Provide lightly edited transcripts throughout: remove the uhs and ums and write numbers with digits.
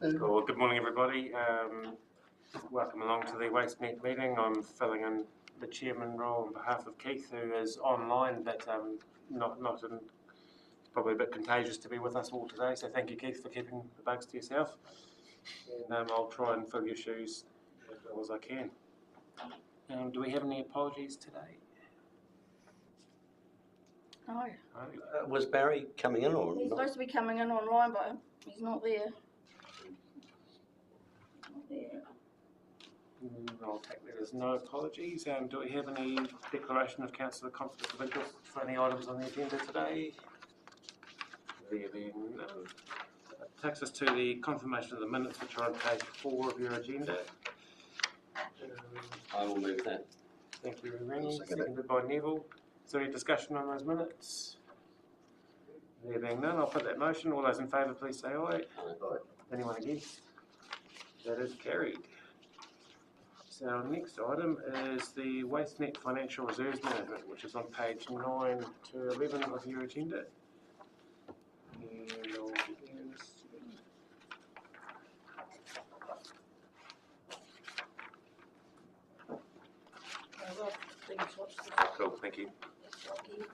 Well, good morning, everybody. Welcome along to the WasteNet meeting. I'm filling in the chairman role on behalf of Keith, who is online, but not in. It's probably a bit contagious to be with us all today. So thank you, Keith, for keeping the bugs to yourself. And I'll try and fill your shoes as well as I can. Do we have any apologies today? No. Was Barry coming in or He's not? supposed to be coming in online, but he's not there. I'll take that as no apologies. Do we have any declaration of councillor conflict of interest for any items on the agenda today? There being none. That takes us to the confirmation of the minutes, which are on page 4 of your agenda. I will move that. Thank you, Rennie. Seconded by Neville. Is there any discussion on those minutes? There being none, I'll put that motion. All those in favour, please say aye. Aye. Anyone against? That is carried. So our next item is the WasteNet Financial Reserves Management, which is on page 9 to 11 of your agenda. And I'll begin this. Cool, thank you.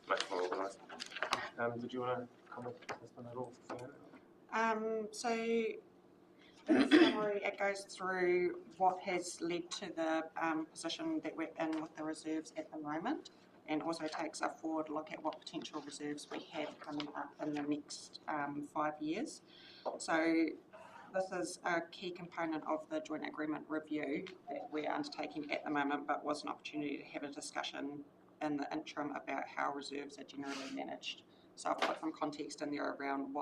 Much more organised. Did you want to comment on this one at all, Fiona? So in summary, it goes through what has led to the position that we're in with the reserves at the moment, and also takes a forward look at what potential reserves we have coming up in the next 5 years. So this is a key component of the joint agreement review that we're undertaking at the moment, but was an opportunity to have a discussion in the interim about how reserves are generally managed. So I've put some context in there around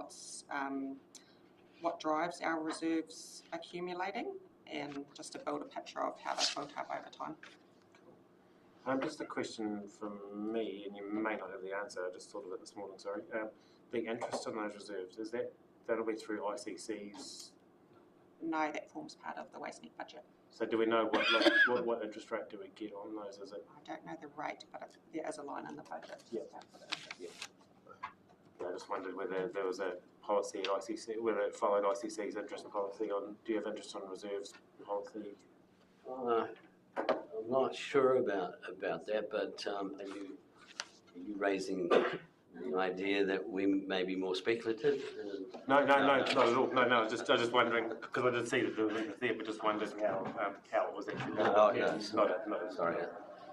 what drives our reserves accumulating, and just to build a picture of how they're built up over time. Just a question from me, and you may not have the answer, I just thought of it this morning, sorry. The interest on those reserves, that'll be through ICC's? No, that forms part of the WasteNet budget. So do we know what interest rate do we get on those? Is it? I don't know the rate, but there is a line in the budget. Yeah. I just wondered whether there was a policy at ICC, whether it followed ICC's interest policy on, do you have interest on reserves policy? I'm not sure about that, but are you raising the idea that we may be more speculative? No, not at all. No, I was just wondering, because I did see that there was interest there, but just wondered how it was actually done. No, yeah, it's not sorry.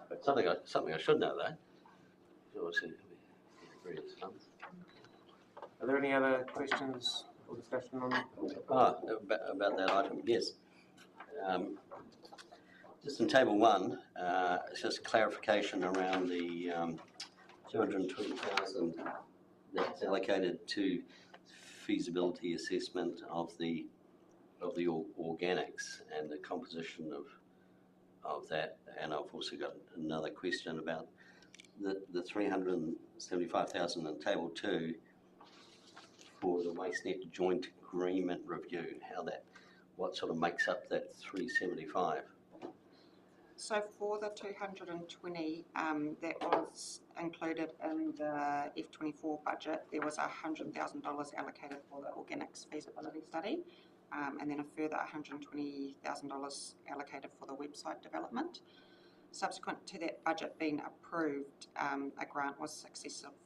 But something I should know though. Are there any other questions or discussion on that? About that item, yes. Just in table 1, it's just clarification around the 220,000 that's allocated to feasibility assessment of the organics and the composition of that. And I've also got another question about the 375,000 in table 2 for the WasteNet joint agreement review. What sort of makes up that 375? So for the 220, that was included in the F24 budget. There was $100,000 allocated for the organics feasibility study, and then a further $120,000 allocated for the website development. Subsequent to that budget being approved, a grant was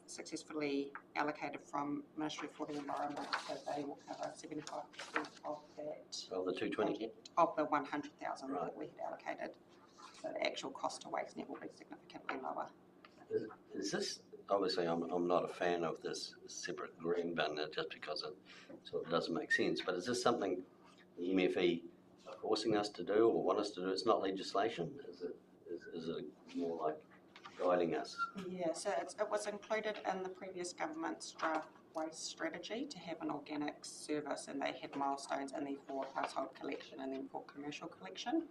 successfully allocated from Ministry for the Environment, so they will cover 75% of that. Of the 220? Project, of the 100,000 right. that we had allocated. So the actual cost to WasteNet will be significantly lower. Is this, obviously I'm not a fan of this separate green bin just because it sort of doesn't make sense, but is this something the MFE are forcing us to do or want us to do? It's not legislation, is it more like guiding us? Yeah, so it was included in the previous government's draft waste strategy to have an organics service, and they had milestones in there for household collection and then for commercial collection.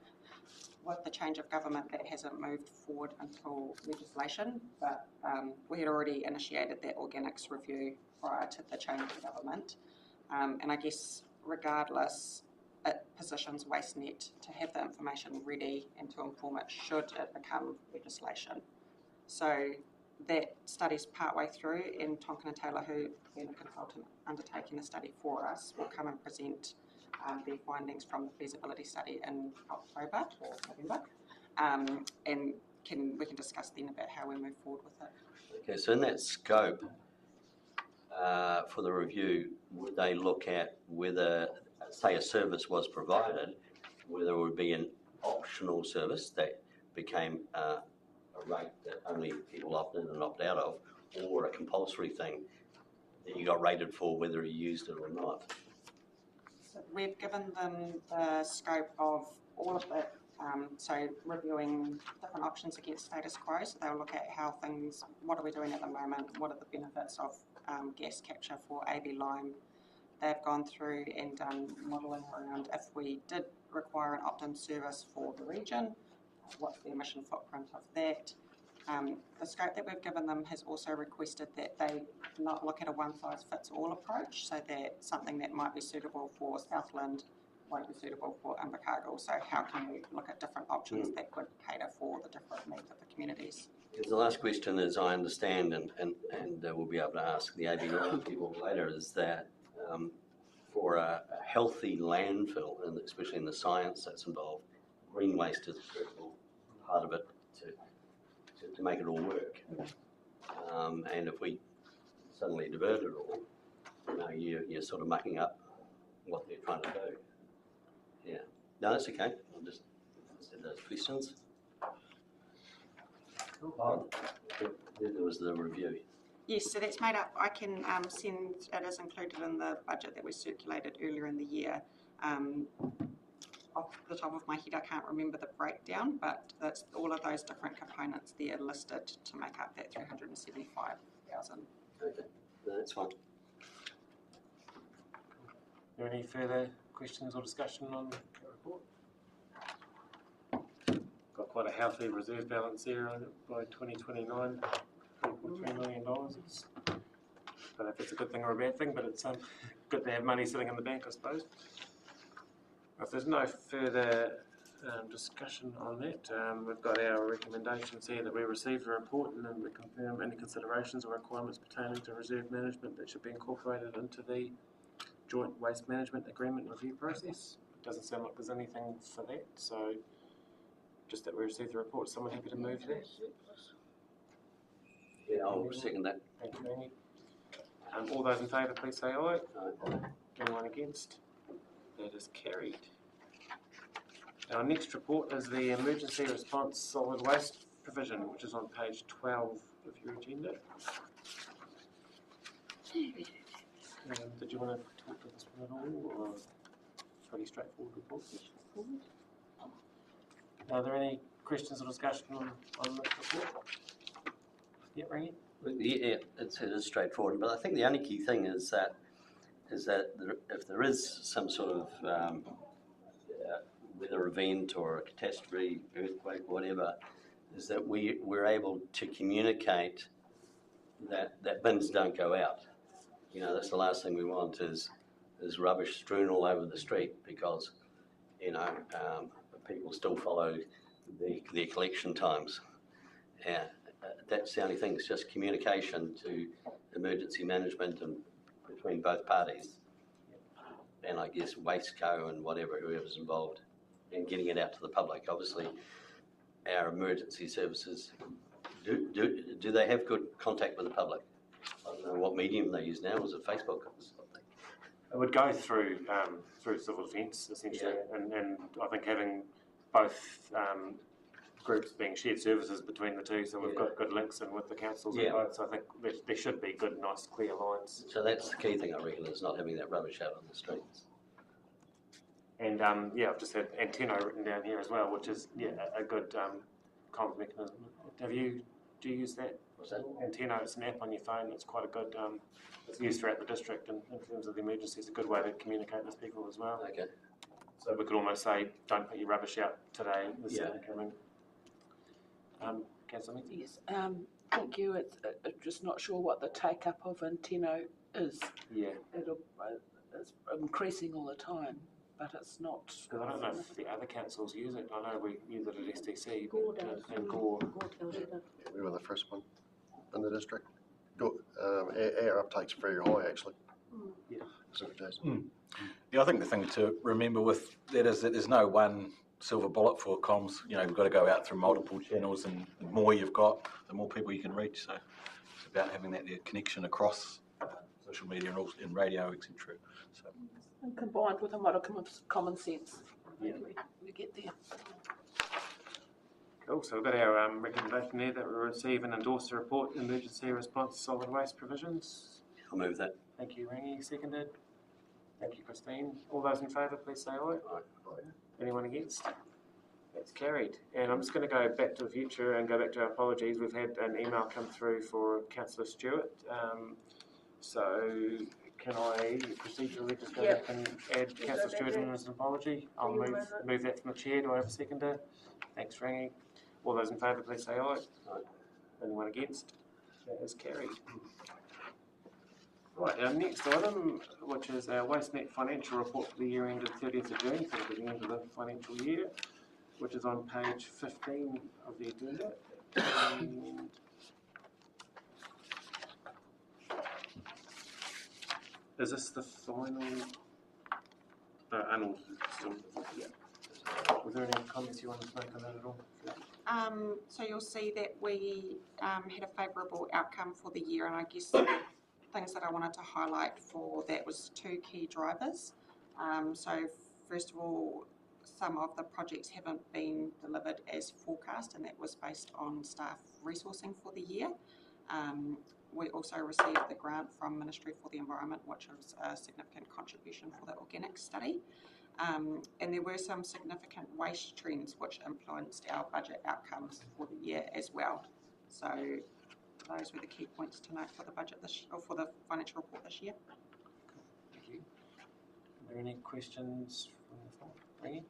With the change of government, that hasn't moved forward until legislation, but we had already initiated that organics review prior to the change of government. And I guess regardless, it positions WasteNet to have the information ready and to inform it should it become legislation. So that study's partway through, and Tonkin and Taylor, who have been a consultant undertaking the study for us, will come and present their findings from the feasibility study in October or November, and we can discuss then about how we move forward with it. Okay, so in that scope, for the review, would they look at whether, say, a service was provided, whether it would be an optional service that became a rate that only people opt in and opt out of, or a compulsory thing that you got rated for whether you used it or not? So we've given them the scope of all of it, so reviewing different options against status quo. So they'll look at how things, what are we doing at the moment, what are the benefits of gas capture for AB Lime. They've gone through and done modelling around if we did require an opt-in service for the region, what's the emission footprint of that. The scope that we've given them has also requested that they not look at a one-size-fits-all approach, so that something that might be suitable for Southland won't be suitable for Invercargill. So how can we look at different options that could cater for the different needs of the communities? The last question, as I understand, and we'll be able to ask the AB people later, is that for a healthy landfill, and especially in the science that's involved, green waste is a critical part of it to make it all work. And if we suddenly divert it all, you're sort of mucking up what they're trying to do. Yeah. No, that's okay. I'll just answer those questions. There was the review. Yes, so that's made up. I can send, it is included in the budget that was circulated earlier in the year. Off the top of my head, I can't remember the breakdown, but that's all of those different components there listed to make up that 375,000. Okay, no, that's fine. Are there any further questions or discussion on the report? Got quite a healthy reserve balance there by 2029, $3.3 million. I don't know if it's a good thing or a bad thing, but it's good to have money sitting in the bank, I suppose. If there's no further discussion on that, we've got our recommendations here that we received the report and then we confirm any considerations or requirements pertaining to reserve management that should be incorporated into the joint waste management agreement review process. It doesn't sound like there's anything for that, so just that we received the report. Someone happy to move that? Yeah, I'll second that. Thank you, Amy. All those in favour, please say aye. Aye. Anyone against? That is carried. Our next report is the emergency response solid waste provision, which is on page 12 of your agenda. Did you want to talk to this one at all, or pretty straightforward report? Are there any questions or discussion on this report? Yeah, Rangi? Yeah, it is straightforward, but I think the only key thing is that if there is some sort of weather event or a catastrophe, earthquake, whatever, is that we're able to communicate that bins don't go out. You know, that's the last thing we want is rubbish strewn all over the street, because people still follow their collection times. That's the only thing. It's just communication to emergency management and between both parties, and I guess WasteCo and whoever's involved, and getting it out to the public. Obviously, our emergency services do they have good contact with the public? I don't know what medium they use now. Is it Facebook or something? It would go through civil defence essentially, and I think having both groups being shared services between the two, so we've got good links in with the councils and both. So I think there should be good, nice, clear lines. So that's the key thing, I reckon, is not having that rubbish out on the streets. And I've just had Anteno written down here as well, which is a good comms mechanism. Do you use that? What's that? Anteno, it's an app on your phone. It's quite a good. It's used throughout the district, and in terms of the emergency, it's a good way to communicate with people as well. Okay. So we could almost say, don't put your rubbish out today. This is coming. Councillor Minty? Yes, thank you. It's just not sure what the take up of Anteno is. Yeah. It's increasing all the time, but it's not. Because I don't know if the other councils use it. I know we use it at STC. Gore does. And Gore. We were the first one in the district. Our uptake's very high, actually. Yeah, I think the thing to remember with that is that there's no one silver bullet for comms. You know, you've got to go out through multiple channels, and the more you've got, the more people you can reach. So it's about having that connection across social media and also in radio, etc. So, And combined with a modicum of common sense, Yeah. we get there. Cool, so we've got our recommendation there that we receive and endorse the report, emergency response to solid waste provisions. I'll move that. Thank you, Rangi. Seconded. Thank you, Christine. All those in favour, please say aye. Anyone against? That's carried. And I'm just going to go back to the future and go back to our apologies. We've had an email come through for Councillor Stewart. So can I procedurally just go back and add Councillor Stewart in as an apology? I'll move that from the chair. Do I have a seconder? Thanks, Rangi. All those in favour, please say aye. Anyone against? That is carried. Right, our next item, which is our WasteNet financial report for the year ended 30th of June, so at the end of the financial year, which is on page 15 of the agenda. And is this the final? Arnold, still, yeah. Was there any comments you wanted to make on that at all? So you'll see that we had a favourable outcome for the year, and I guess the things that I wanted to highlight for that was two key drivers. So first of all, some of the projects haven't been delivered as forecast, and that was based on staff resourcing for the year. We also received the grant from Ministry for the Environment, which was a significant contribution for the organic study. And there were some significant waste trends which influenced our budget outcomes for the year as well. So those were the key points to note for the budget or for the financial report this year. Thank you. Are there any questions from the floor? Rangi?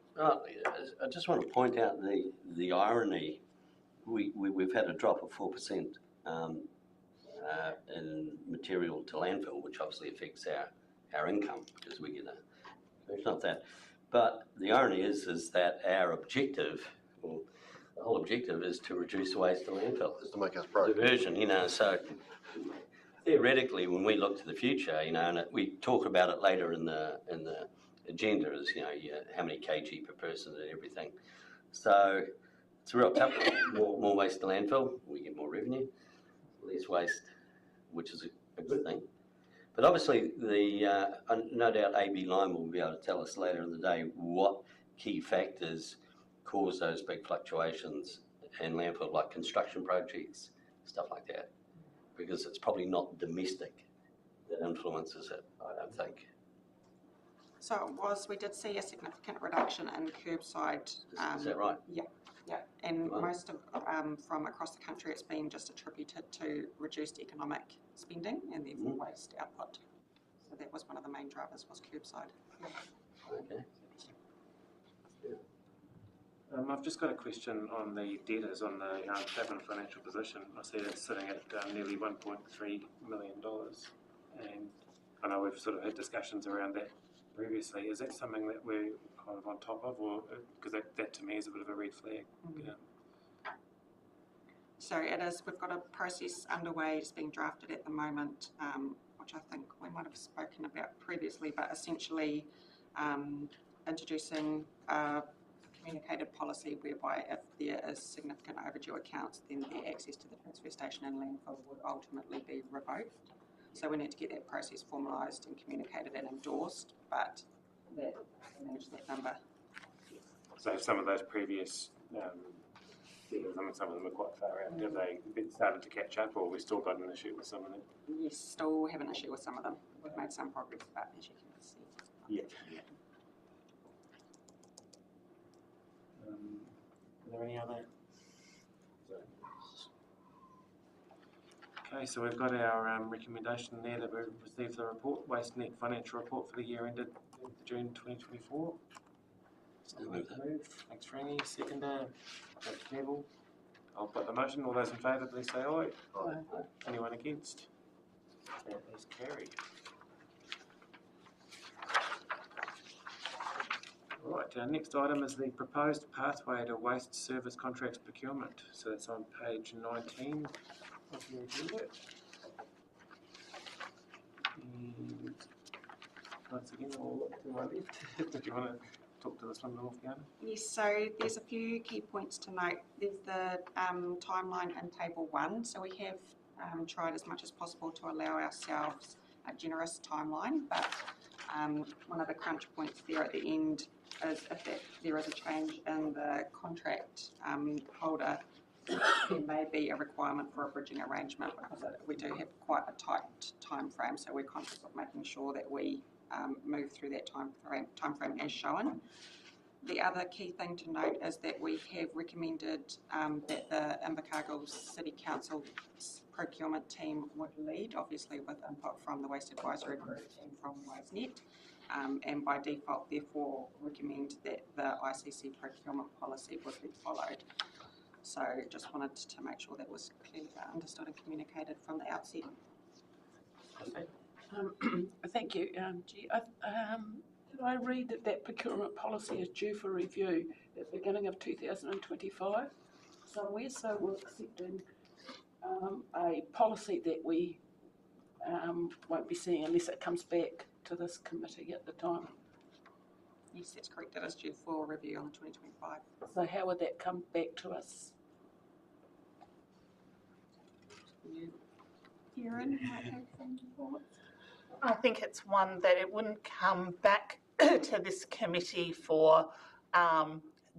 I just want to point out the irony. We've had a drop of 4% in material to landfill, which obviously affects our income because we get it's not that. But the irony is that our objective, well, the whole objective is to reduce waste to landfill. Is to make us broke. Diversion, so theoretically, when we look to the future, and we talk about it later in the agenda, is how many kg per person and everything. So it's a real tough one. More waste to landfill, we get more revenue. Less waste, which is a good thing. But obviously, no doubt AB Lime will be able to tell us later in the day what key factors cause those big fluctuations in landfill, like construction projects, stuff like that, because it's probably not domestic that influences it, I don't think. So we did see a significant reduction in curbside. Is that right? Yeah. And most of from across the country, it's been just attributed to reduced economic spending and therefore waste output. So that was one of the main drivers, was curbside. Okay. I've just got a question on the debtors on the cabinet financial position. I see that's sitting at nearly $1.3 million, and I know we've sort of had discussions around that previously. Is that something that we're kind of on top of, or because that to me is a bit of a red flag? So it is. We've got a process underway. It's being drafted at the moment, which I think we might have spoken about previously, but essentially introducing a communicated policy whereby if there is significant overdue accounts, then the access to the transfer station and landfill would ultimately be revoked. So we need to get that process formalised and communicated and endorsed, but that manage that number. So some of those previous debtors, some of them are quite far out. Have they started to catch up, or we still got an issue with some of them? Yes, still have an issue with some of them. We've made some progress, but as you can see. Yeah. Are there any other? Okay, so we've got our recommendation there that we've received the report, WasteNet financial report for the year ended June 2024. Move. Thanks, Rangi. Seconder, Dr. Neville. I'll put the motion. All those in favour, please say aye. Aye. Anyone against? That is carried. Right, our next item is the proposed pathway to waste service contracts procurement. So that's on page 19 of your agenda. And once again, I'll look to my left. Did you want to talk to this one a little, Fiona? Yes, so there's a few key points to note. There's the timeline in Table 1. So we have tried as much as possible to allow ourselves a generous timeline, but one of the crunch points there at the end is if there is a change in the contract holder, there may be a requirement for a bridging arrangement because we do have quite a tight time frame, so we're conscious of making sure that we move through that time frame as shown. The other key thing to note is that we have recommended that the Invercargill City Council procurement team would lead, obviously with input from the Waste Advisory Group and from WasteNet, and by default therefore recommend that the ICC procurement policy would be followed. So just wanted to make sure that was clearly understood and communicated from the outset. Thank you, did I read that procurement policy is due for review at the beginning of 2025 somewhere? So we're accepting a policy that we won't be seeing unless it comes back to this committee at the time. Yes, that's correct. It is due for review on 2025. So how would that come back to us? Kieran might have some thoughts. I think it's one that it wouldn't come back to this committee for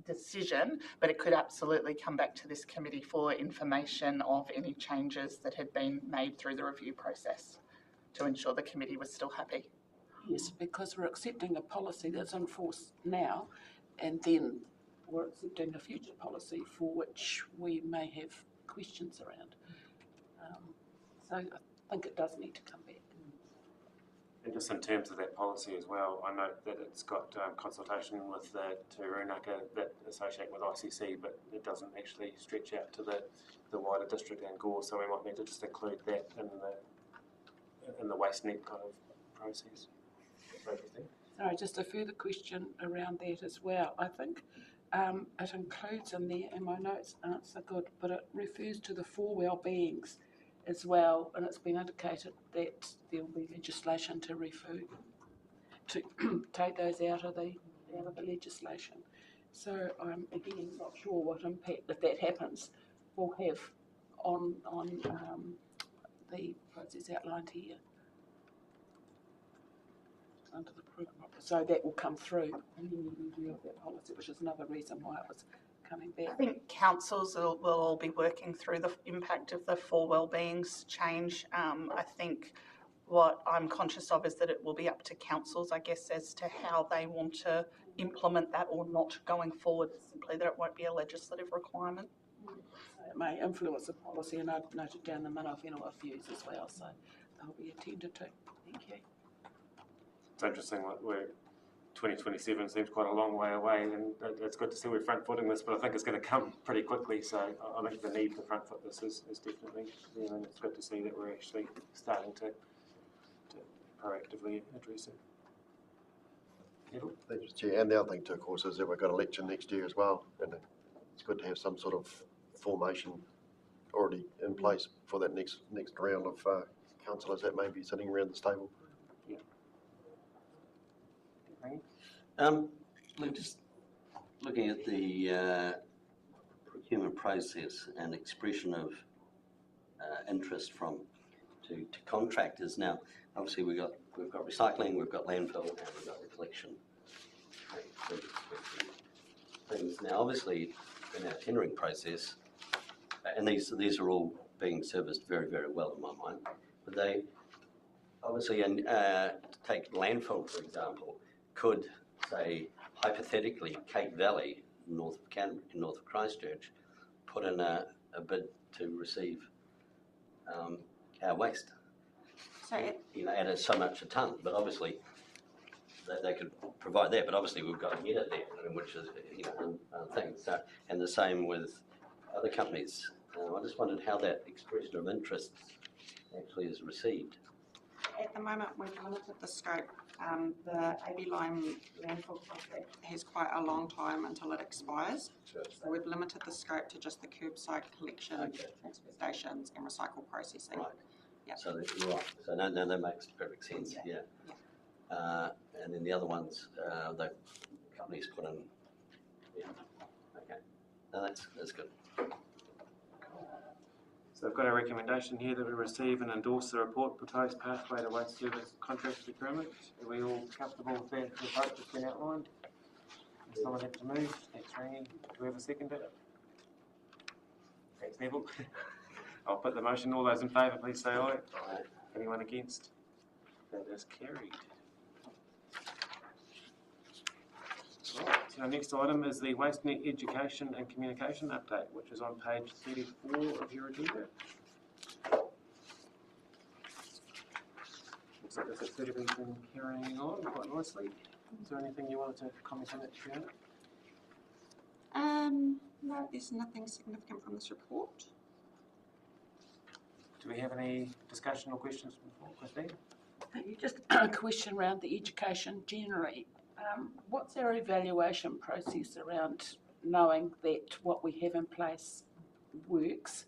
decision, but it could absolutely come back to this committee for information of any changes that had been made through the review process to ensure the committee was still happy. Yes, because we're accepting a policy that's in force now, and then we're accepting a future policy for which we may have questions around. So I think it does need to come back. And just in terms of that policy as well, I note that it's got consultation with the Te Rūnaka that associate with ICC, but it doesn't actually stretch out to the wider district and Gore, so we might need to just include that in the WasteNet kind of process. Sorry, just a further question around that as well. I think it includes in there, and my notes aren't so good, but it refers to the 4 well-beings as well, and it's been indicated that there will be legislation to take those out of the legislation. So I'm again not sure what impact, if that happens, will have on the process outlined here under the program. So that will come through in the review of that policy, which is another reason why it was coming back. I think councils will all be working through the impact of the 4 wellbeings change. I think what I'm conscious of is that it will be up to councils, I guess, as to how they want to implement that or not going forward, simply that it won't be a legislative requirement. So it may influence the policy, and I've noted down the Minawhenua views as well, so they'll be attended to. Thank you. It's interesting, like we're 2027 seems quite a long way away, and it's good to see we're front-footing this, but I think it's going to come pretty quickly, so I think the need to front-foot this is definitely there, and it's good to see that we're actually starting to proactively address it. Thank you, Chair. And the other thing too, of course, is that we've got an election next year as well, and it's good to have some sort of formation already in place for that next round of councillors that may be sitting around this table. Look, just looking at the procurement process and expression of interest to contractors. Now, obviously we've got recycling, we've got landfill, and we've got the collection things. Now, obviously, in our tendering process, and these are all being serviced very, very well in my mind, but they obviously, take landfill for example, could say hypothetically Cape Valley, north of Canterbury, north of Christchurch, put in a bid to receive our waste. So at so much a tonne, but obviously they could provide that, but obviously we've got to get it there, which is a thing. So, and the same with other companies. I just wondered how that expression of interest actually is received. at the moment we've limited the scope. The AB Lime landfill contract has quite a long time until it expires. Sure. So we've limited the scope to just the curbside collection, transfer stations and recycle processing. Right. Yeah. So that makes perfect sense. Yeah. And then the other ones, the companies put in, yeah, okay. No, that's good. So I've got a recommendation here that we receive and endorse the report, proposed pathway to waste service contract procurement. Are we all comfortable with that, the approach that's been outlined? Does someone have to move? Thanks, Rangi. Do we have a seconder? Thanks, Neville. I'll put the motion. All those in favour, please say aye. Aye. Anyone against? That is carried. Right, so our next item is the WasteNet Education and Communication Update, which is on page 34 of your agenda. Looks like this activity's been carrying on quite nicely. Is there anything you wanted to comment on that, Fiona? No, there's nothing significant from this report. Do we have any discussion or questions before Christine? Just a question around the education generally. What's our evaluation process around knowing that what we have in place works?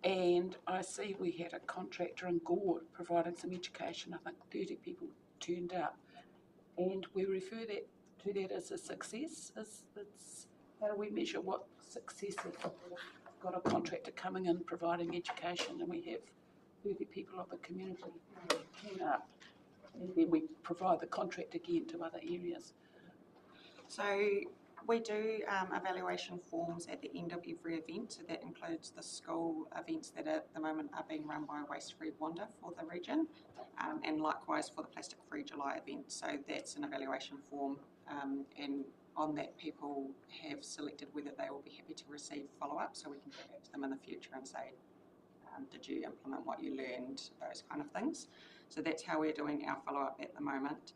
And I see we had a contractor in Gore providing some education. I think 30 people turned up, and we refer that to that as a success. How do we measure what success is? We've got a contractor coming in providing education, and we have 30 people of the community turn up, and then we provide the contract again to other areas. So we do evaluation forms at the end of every event, so that includes the school events that at the moment are being run by Waste Free Wanda for the region, and likewise for the Plastic Free July event. So that's an evaluation form, and on that people have selected whether they will be happy to receive follow-up, so we can go back to them in the future and say, did you implement what you learned, those kind of things. So that's how we're doing our follow-up at the moment.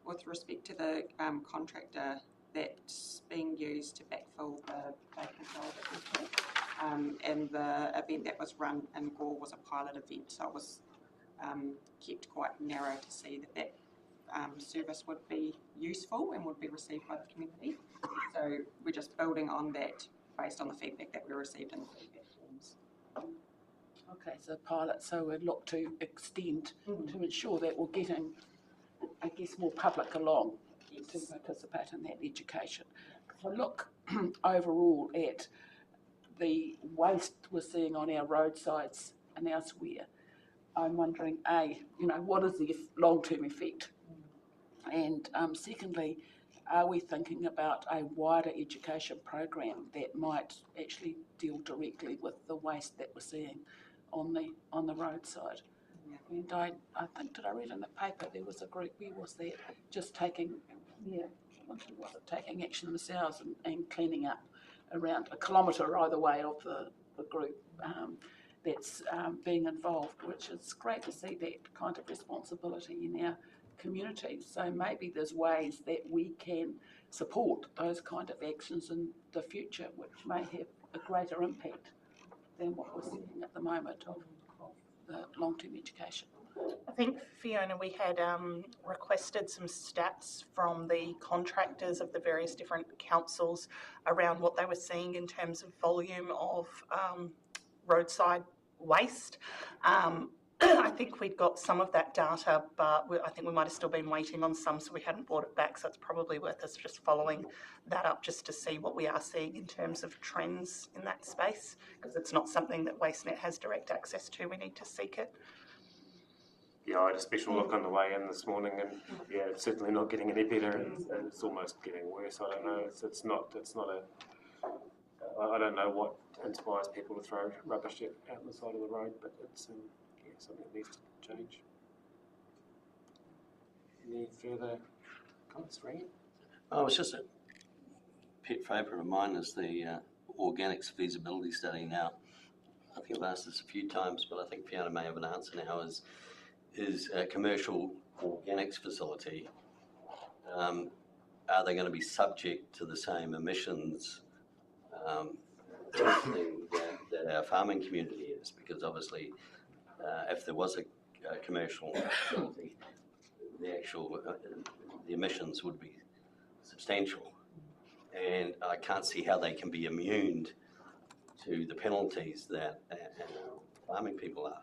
With respect to the contractor that's being used to backfill the vacant role that we've had, and the event that was run in Gore was a pilot event, so it was kept quite narrow to see that service would be useful and would be received by the community. So we're just building on that based on the feedback that we received in the feedback forms. Okay, so pilot, so we'd look to extend to ensure that we're getting, I guess, more public along to participate in that education. If I look overall at the waste we're seeing on our roadsides and elsewhere, I'm wondering, what is the long-term effect? And secondly, are we thinking about a wider education program that might actually deal directly with the waste that we're seeing on the roadside? Yeah. And I think, did I read in the paper there was a group, where was that, just taking action themselves and cleaning up around a kilometre either way of the group that's being involved, which is great to see that kind of responsibility in our communities. So maybe there's ways that we can support those kind of actions in the future, which may have a greater impact than what we're seeing at the moment of the long-term education. I think, Fiona, we had requested some stats from the contractors of the various different councils around what they were seeing in terms of volume of roadside waste. I think we'd got some of that data, but I think we might have still been waiting on some, so we hadn't brought it back. So it's probably worth us just following that up just to see what we are seeing in terms of trends in that space, because it's not something that WasteNet has direct access to. We need to seek it. Yeah, I had a special look on the way in this morning, and yeah, it's certainly not getting any better, and it's almost getting worse. I don't know. It's not I don't know what inspires people to throw rubbish out the side of the road, but it's something that needs to change. Any further comments, Rangi? Oh, it's just a pet favourite of mine is the organics feasibility study now. I think I've asked this a few times, but I think Fiona may have an answer now, is a commercial organics facility, are they going to be subject to the same emissions that our farming community is? Because obviously, if there was a commercial facility, the emissions would be substantial, and I can't see how they can be immune to the penalties that farming people are.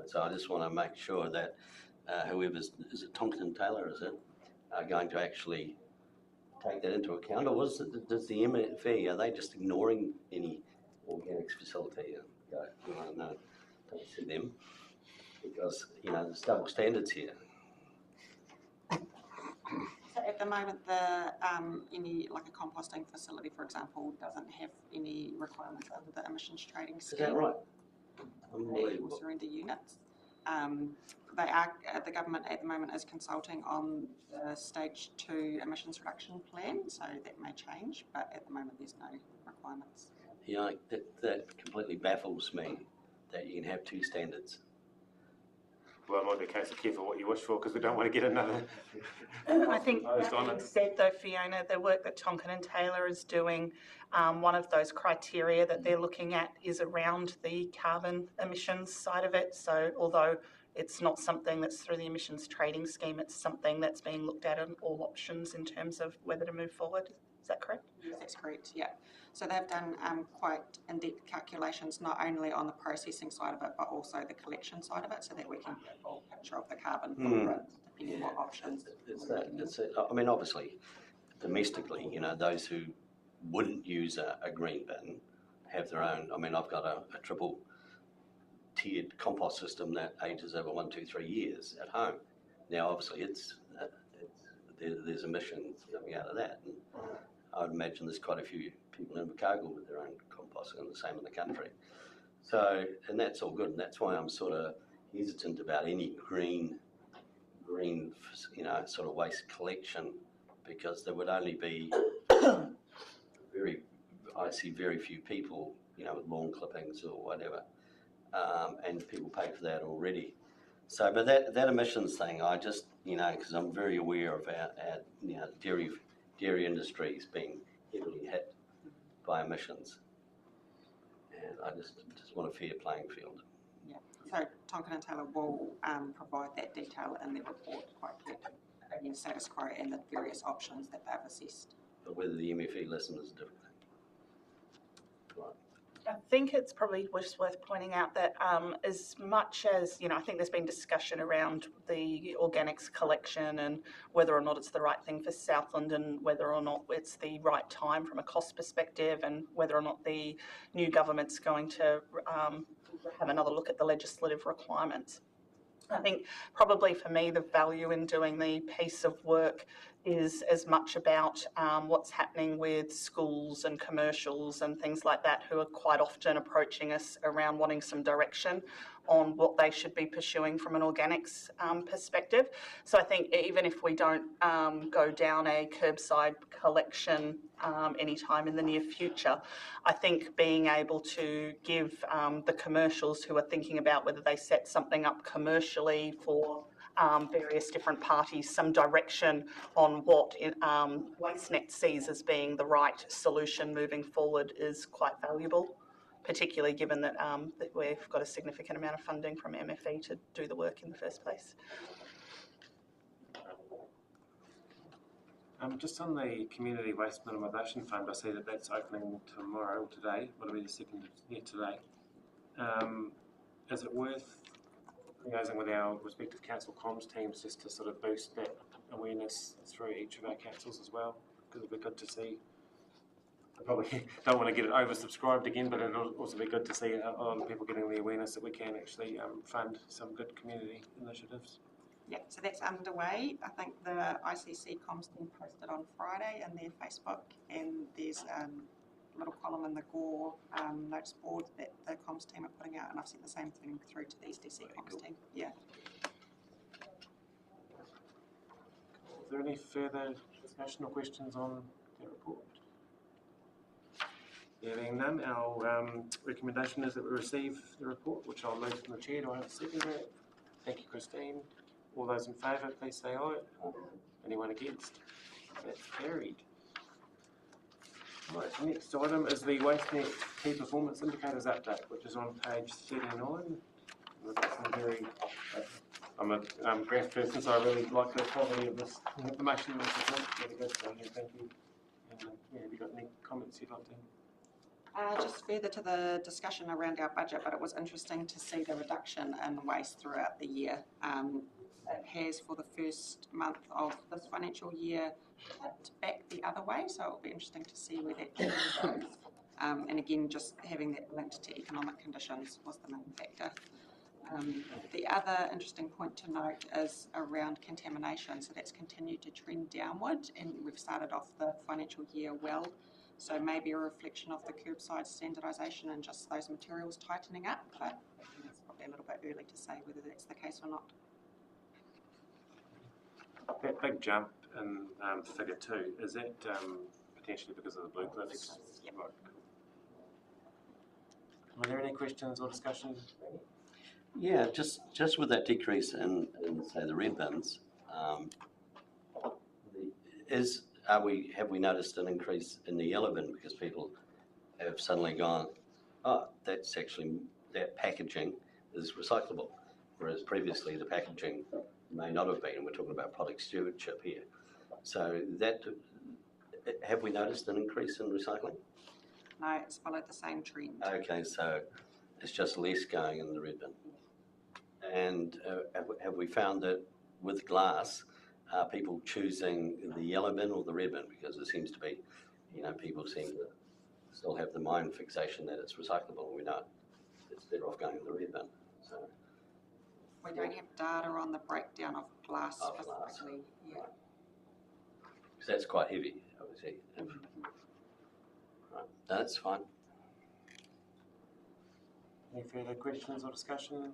So I just want to make sure that whoever's, is it Tonkin and Taylor, is it, are going to actually take that into account, or does the MFE, are they just ignoring any organics facility and go, no, don't see them, because, there's double standards here. So at the moment, any, like a composting facility, for example, doesn't have any requirements under the emissions trading scheme. Is that right? Or Unbelievable. surrender units. The government at the moment is consulting on the stage 2 emissions reduction plan, so that may change, but at the moment there's no requirements. That completely baffles me that you can have two standards. Well, it might be a case of careful what you wish for, because we don't want to get another. I think proposed that on being it. said though, Fiona, the work that Tonkin and Taylor is doing, one of those criteria that they're looking at is around the carbon emissions side of it. So although it's not something that's through the emissions trading scheme, it's something that's being looked at in all options in terms of whether to move forward. Is that correct? Yes, that's correct, yeah. So they've done quite in-depth calculations, not only on the processing side of it, but also the collection side of it, so that we can get a full picture of the carbon footprint, depending on what options. I mean, obviously, domestically, those who wouldn't use a green bin have their own. I mean, I've got a triple tiered compost system that ages over 1, 2, 3 years at home. Now, obviously, there's emissions coming out of that. And I would imagine there's quite a few people in Invercargill with their own composting, and the same in the country. So, and that's all good, and that's why I'm sort of hesitant about any green, sort of waste collection, because there would only be I see very few people, with lawn clippings or whatever, and people pay for that already. So, but that emissions thing, I just, because I'm very aware of our dairy industries being heavily hit by emissions, and I just want a fair playing field. Yeah, so Tonkin and Taylor will provide that detail in their report quite clearly, again, status quo and the various options that they've assessed. But whether the MFE listens is a different thing. Right. I think it's probably just worth pointing out that as much as, I think there's been discussion around the organics collection and whether or not it's the right thing for Southland and whether or not it's the right time from a cost perspective and whether or not the new government's going to have another look at the legislative requirements. I think probably for me the value in doing the piece of work is as much about what's happening with schools and commercials and things like that, who are quite often approaching us around wanting some direction on what they should be pursuing from an organics perspective. So I think even if we don't go down a curbside collection anytime in the near future, I think being able to give the commercials who are thinking about whether they set something up commercially for various different parties some direction on what WasteNet sees as being the right solution moving forward is quite valuable, particularly given that, that we've got a significant amount of funding from MFE to do the work in the first place. Just on the Community Waste Minimisation Fund, I see that that's opening tomorrow, or today, what'll be the second, today. Is it worth liaising with our respective council comms teams just to sort of boost that awareness through each of our councils as well? Because it'd be good to see. I probably don't want to get it oversubscribed again, but it'll also be good to see a lot of people getting the awareness that we can actually fund some good community initiatives. Yeah, so that's underway. I think the ICC comms team posted on Friday in their Facebook, and there's a little column in the Gore notice board that the comms team are putting out, and I've sent the same thing through to the SDC comms team. Yeah. Is there any further discussion or questions on the report? There being none, our recommendation is that we receive the report, which I'll move from the chair. Do I have a second? Thank you, Christine. All those in favour, please say aye. Anyone against? That's carried. Right, the next item is the WasteNet Key Performance Indicators Update, which is on page 39. We've got some very, I'm a graph person, so I really like the quality of this information. Really good, so yeah, thank you. And, have you got any comments you'd like to? Just further to the discussion around our budget, but it was interesting to see the reduction in waste throughout the year. it has for the first month of this financial year tipped back the other way, so it'll be interesting to see where that trend goes. And again, just having that linked to economic conditions was the main factor. The other interesting point to note is around contamination, so that's continued to trend downward, and we've started off the financial year well, so maybe a reflection of the curbside standardisation and just those materials tightening up, but it's probably a little bit early to say whether that's the case or not. That big jump in figure 2, is that potentially because of the blue cliffs? Yep. Right. Are there any questions or discussion? Yeah, just with that decrease in say the red bins, have we noticed an increase in the yellow bin because people have suddenly gone, oh, that's actually, that packaging is recyclable, whereas previously the packaging may not have been, and we're talking about product stewardship here. So that, have we noticed an increase in recycling? No, it's followed the same trend. Okay, so it's just less going in the red bin. And have we found that with glass, are people choosing the yellow bin or the red bin? Because it seems to be, people seem to still have the mind fixation that it's recyclable. We know it's better off going in the red bin. So We don't have data on the breakdown of glass specifically. Yeah. because that's quite heavy, obviously. Right, that's fine. Any further questions or discussion?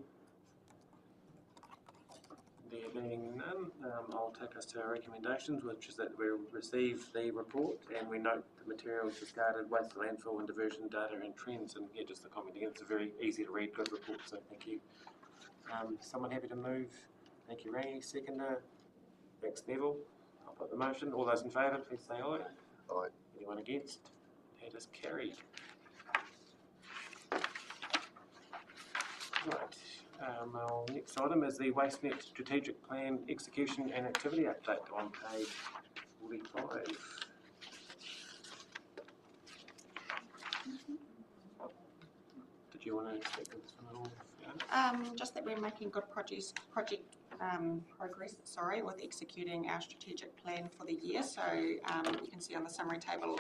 There being none, I'll take us to our recommendations, which is that we receive the report and we note the materials discarded, waste to landfill and diversion data and trends. And yeah, just a comment again, it's a very easy to read, good report, so thank you. Someone happy to move? Thank you, Ray. Seconder? Thanks, Neville. I'll put the motion. All those in favour, please say aye. Aye. Anyone against? That is carried. Right. Our next item is the WasteNet Strategic Plan Execution and Activity Update on page 45. Did you want to speak to this one at all? Yeah. Just that we're making good progress, with executing our strategic plan for the year. So you can see on the summary table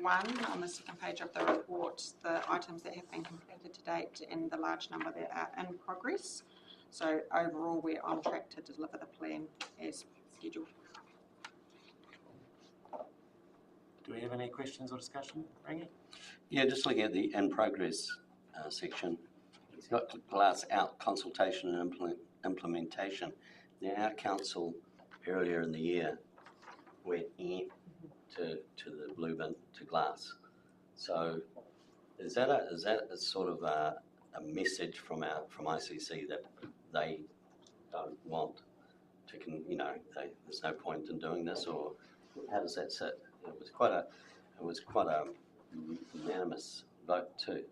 1 on the second page of the report the items that have been completed to date and the large number that are in progress. So overall we're on track to deliver the plan as scheduled. Do we have any questions or discussion, Rangi? Yeah, just looking at the in progress section, it's got glass out consultation and implementation. The Our Council earlier in the year went to the blue bin to glass. So is that a sort of a message from ICC that they don't want to there's no point in doing this, or how does that sit? It was quite a unanimous vote too.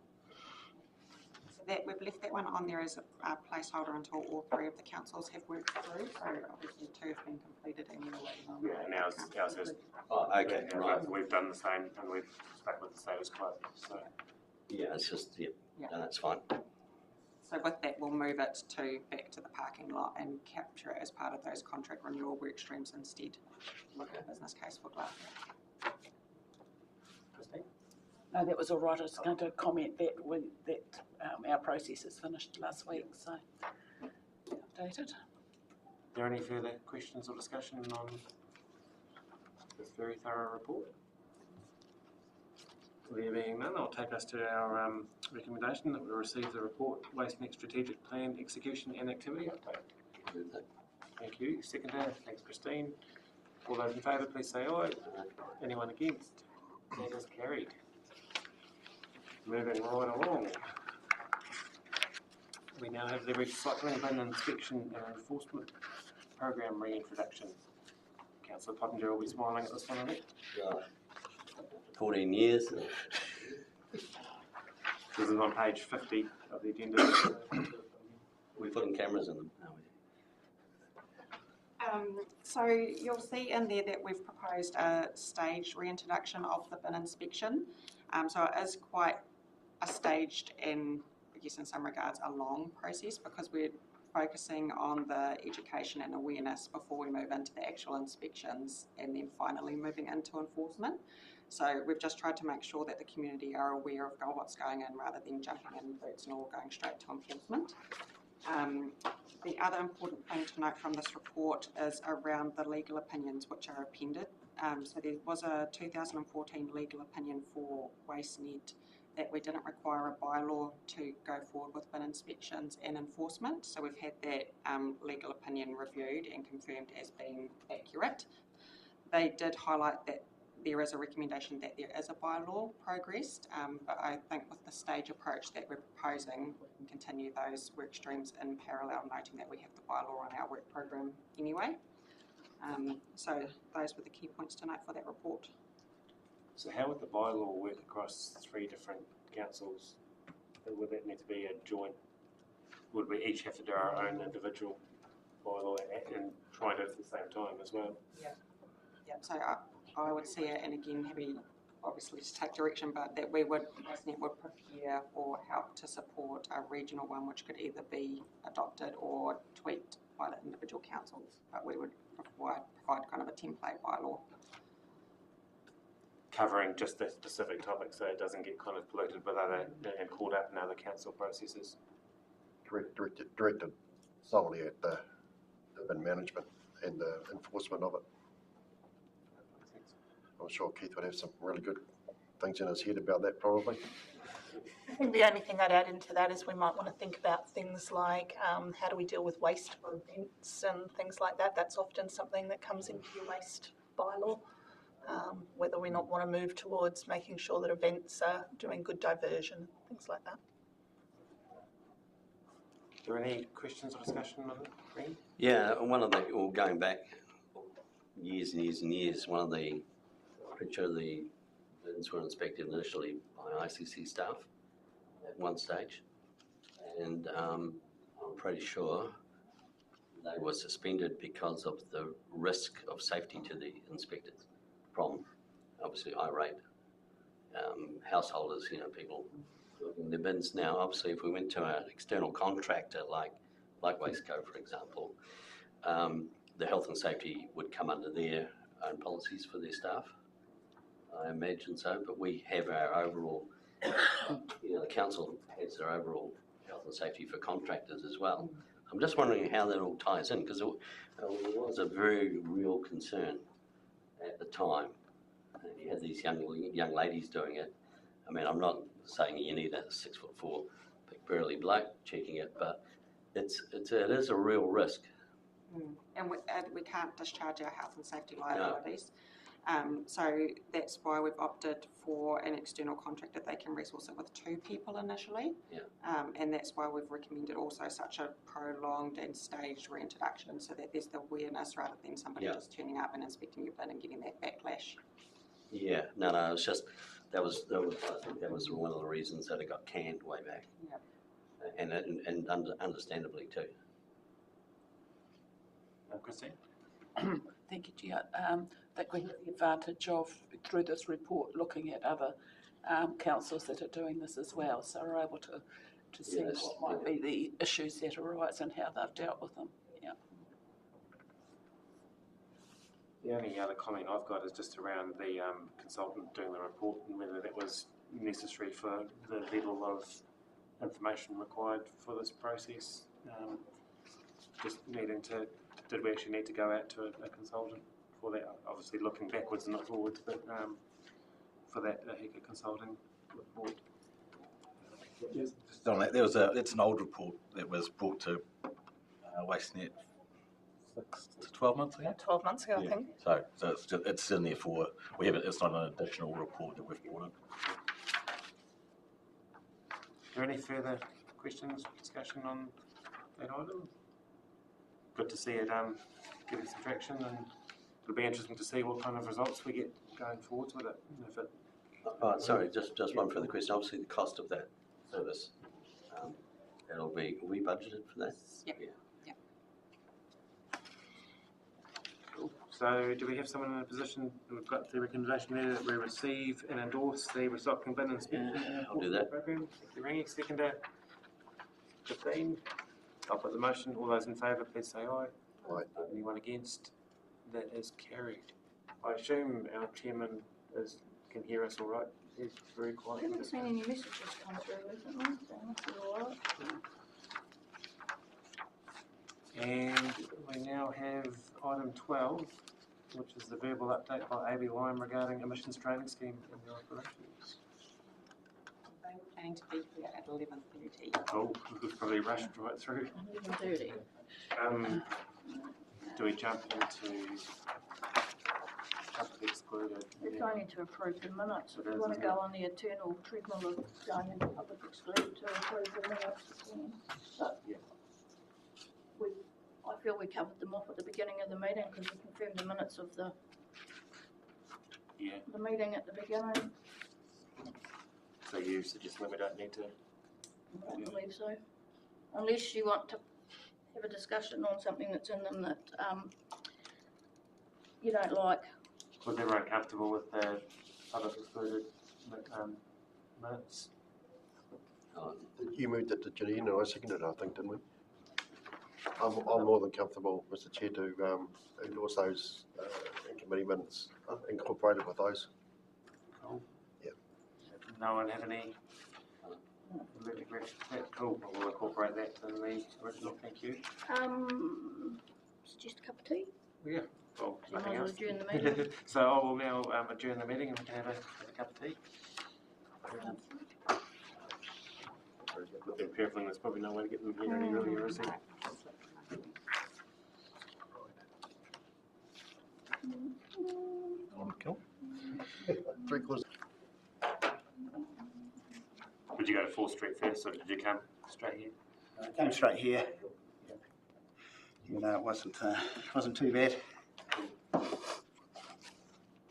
So that we've left that one on there as a placeholder until all 3 of the councils have worked through. So obviously 2 have been completed and we're waiting on. Yeah, and ours has. Oh, okay, Yeah, right. we've done the same and we've stuck with the status quo. So Yeah, it's just, Yeah. no, that's fine. So with that, we'll move it back to the parking lot and capture it as part of those contract renewal work streams instead. Look at a business case for glass. Christine? No, that was all right. I was going to comment that our process is finished last week, so updated. Are there any further questions or discussion on this very thorough report? There being none, I'll take us to our recommendation that we receive the report, WasteNet Strategic Plan Execution and Activity Update. Thank you. Seconder, thanks Christine. All those in favour, please say aye. Anyone against? That is carried. Moving right along. We now have the Recycling Bin Inspection and Enforcement Program reintroduction. Councillor Pottinger will be smiling at this one, I think. 14 years. This is on page 50 of the agenda. We're putting cameras in them, aren't we? So you'll see in there that we've proposed a staged reintroduction of the bin inspection. So it is quite a staged and, I guess in some regards, a long process because we're focusing on the education and awareness before we move into the actual inspections and then finally moving into enforcement. So we've just tried to make sure that the community are aware of what's going in rather than jumping in boots and all going straight to enforcement. The other important thing to note from this report is around the legal opinions which are appended. So there was a 2014 legal opinion for WasteNet that we didn't require a bylaw to go forward with bin inspections and enforcement. So we've had that legal opinion reviewed and confirmed as being accurate. They did highlight that there is a recommendation that there is a bylaw progressed, but I think with the stage approach that we're proposing, we can continue those work streams in parallel, noting that we have the bylaw on our work program anyway. So those were the key points to note for that report. So how would the bylaw work across 3 different councils? Would that need to be a joint, would we each have to do our own individual bylaw and try and do it at the same time as well? Yeah, so I would see it, and again, happy obviously to take direction, but that WasteNet would prepare or help to support a regional one which could either be adopted or tweaked by the individual councils, but we would provide kind of a template bylaw. Covering just the specific topic so it doesn't get kind of polluted with other and caught up in other council processes. Directed solely at the bin management and the enforcement of it. I'm sure Keith would have some really good things in his head about that probably. I think the only thing I'd add into that is we might want to think about things like how do we deal with waste for events and things like that. That's often something that comes into your waste bylaw. Whether we not want to move towards making sure that events are doing good diversion, things like that. Are there any questions or discussion on it, Green? Yeah, going back years and years and years, pretty sure the bins were inspected initially by ICC staff at one stage, and I'm pretty sure they were suspended because of the risk of safety to the inspectors from obviously irate householders, people in their bins. Now, obviously, if we went to an external contractor like Wasteco, for example, the health and safety would come under their own policies for their staff. I imagine so, but we have our overall, the council has their overall health and safety for contractors as well. I'm just wondering how that all ties in, because it was a very real concern at the time. You had these young ladies doing it. I mean, I'm not saying you need a 6'4" big burly bloke checking it, but it is a real risk. And we can't discharge our health and safety liabilities. So that's why we've opted for an external contractor. They can resource it with 2 people initially. Yeah. And that's why we've recommended also such a prolonged and staged reintroduction, so that there's the awareness rather than somebody just turning up and inspecting your bin and getting that backlash. Yeah, no, it's just I think that was one of the reasons that it got canned way back. Yeah. And understandably too. Christine? Thank you, Gia. I think we have the advantage of, through this report, looking at other councils that are doing this as well, so we're able to see what might be the issues that arise and how they've dealt with them. Yeah. The only other comment I've got is just around the consultant doing the report and whether that was necessary for the level of information required for this process. Just needing to, did we actually need to go out to a consultant for that? Obviously looking backwards and not forwards, but for that HECA consulting report. Just on that, it's an old report that was brought to WasteNet 6 to 12 months ago. 12 months ago, I think. So it's in there for, it's not an additional report that we've brought in. Are there any further questions or discussion on that item? Good to see it getting some traction, and it'll be interesting to see what kind of results we get going forwards with it. Sorry, just one further question. Obviously, the cost of that service, will we budgeted for that? Yep. Yeah. Cool. So do we have someone in a position, we've got the recommendation there that we receive and endorse the recycling bin inspection I'll do that. program. Thank you, Rangi. Seconder, 15. I'll put the motion. All those in favour, please say aye. Aye. Anyone against? That is carried. I assume our chairman can hear us all right. He's very I quiet. haven't seen any messages come through recently, so it must be alright. And we now have item 12, which is the verbal update by AB Lime regarding emissions trading scheme in their operations. They were planning to be here at 11:30. Oh, we've probably rushed right through. 11:30. Do we jump into public excluded? We're going to approve the minutes. If It you is, want to isn't go on the eternal treadmill of going into public exclusion to approve the minutes, you can. But Yeah. I feel we covered them off at the beginning of the meeting because we confirmed the minutes of the Yeah, meeting at the beginning. so you suggest we don't need to? I don't believe so. Unless you want to have a discussion on something that's in them that you don't like. Was everyone comfortable with the public excluded minutes? You moved it to Janine, and I seconded it, I think, didn't we? I'm more than comfortable, Mr Chair, to endorse those committee minutes incorporated with those. Cool. Yeah. No one have any? Cool, we'll incorporate that in the original, thank you. Suggest a cup of tea? Yeah. Well, You nothing might as well else. adjourn the meeting. So I will now adjourn the meeting and we can have a cup of tea. With their purfling, there's probably no way to get them here any earlier, is there? Cool. 3/4. Did you go to 4th Street first or did you come straight here? I came straight here. You know, it wasn't too bad.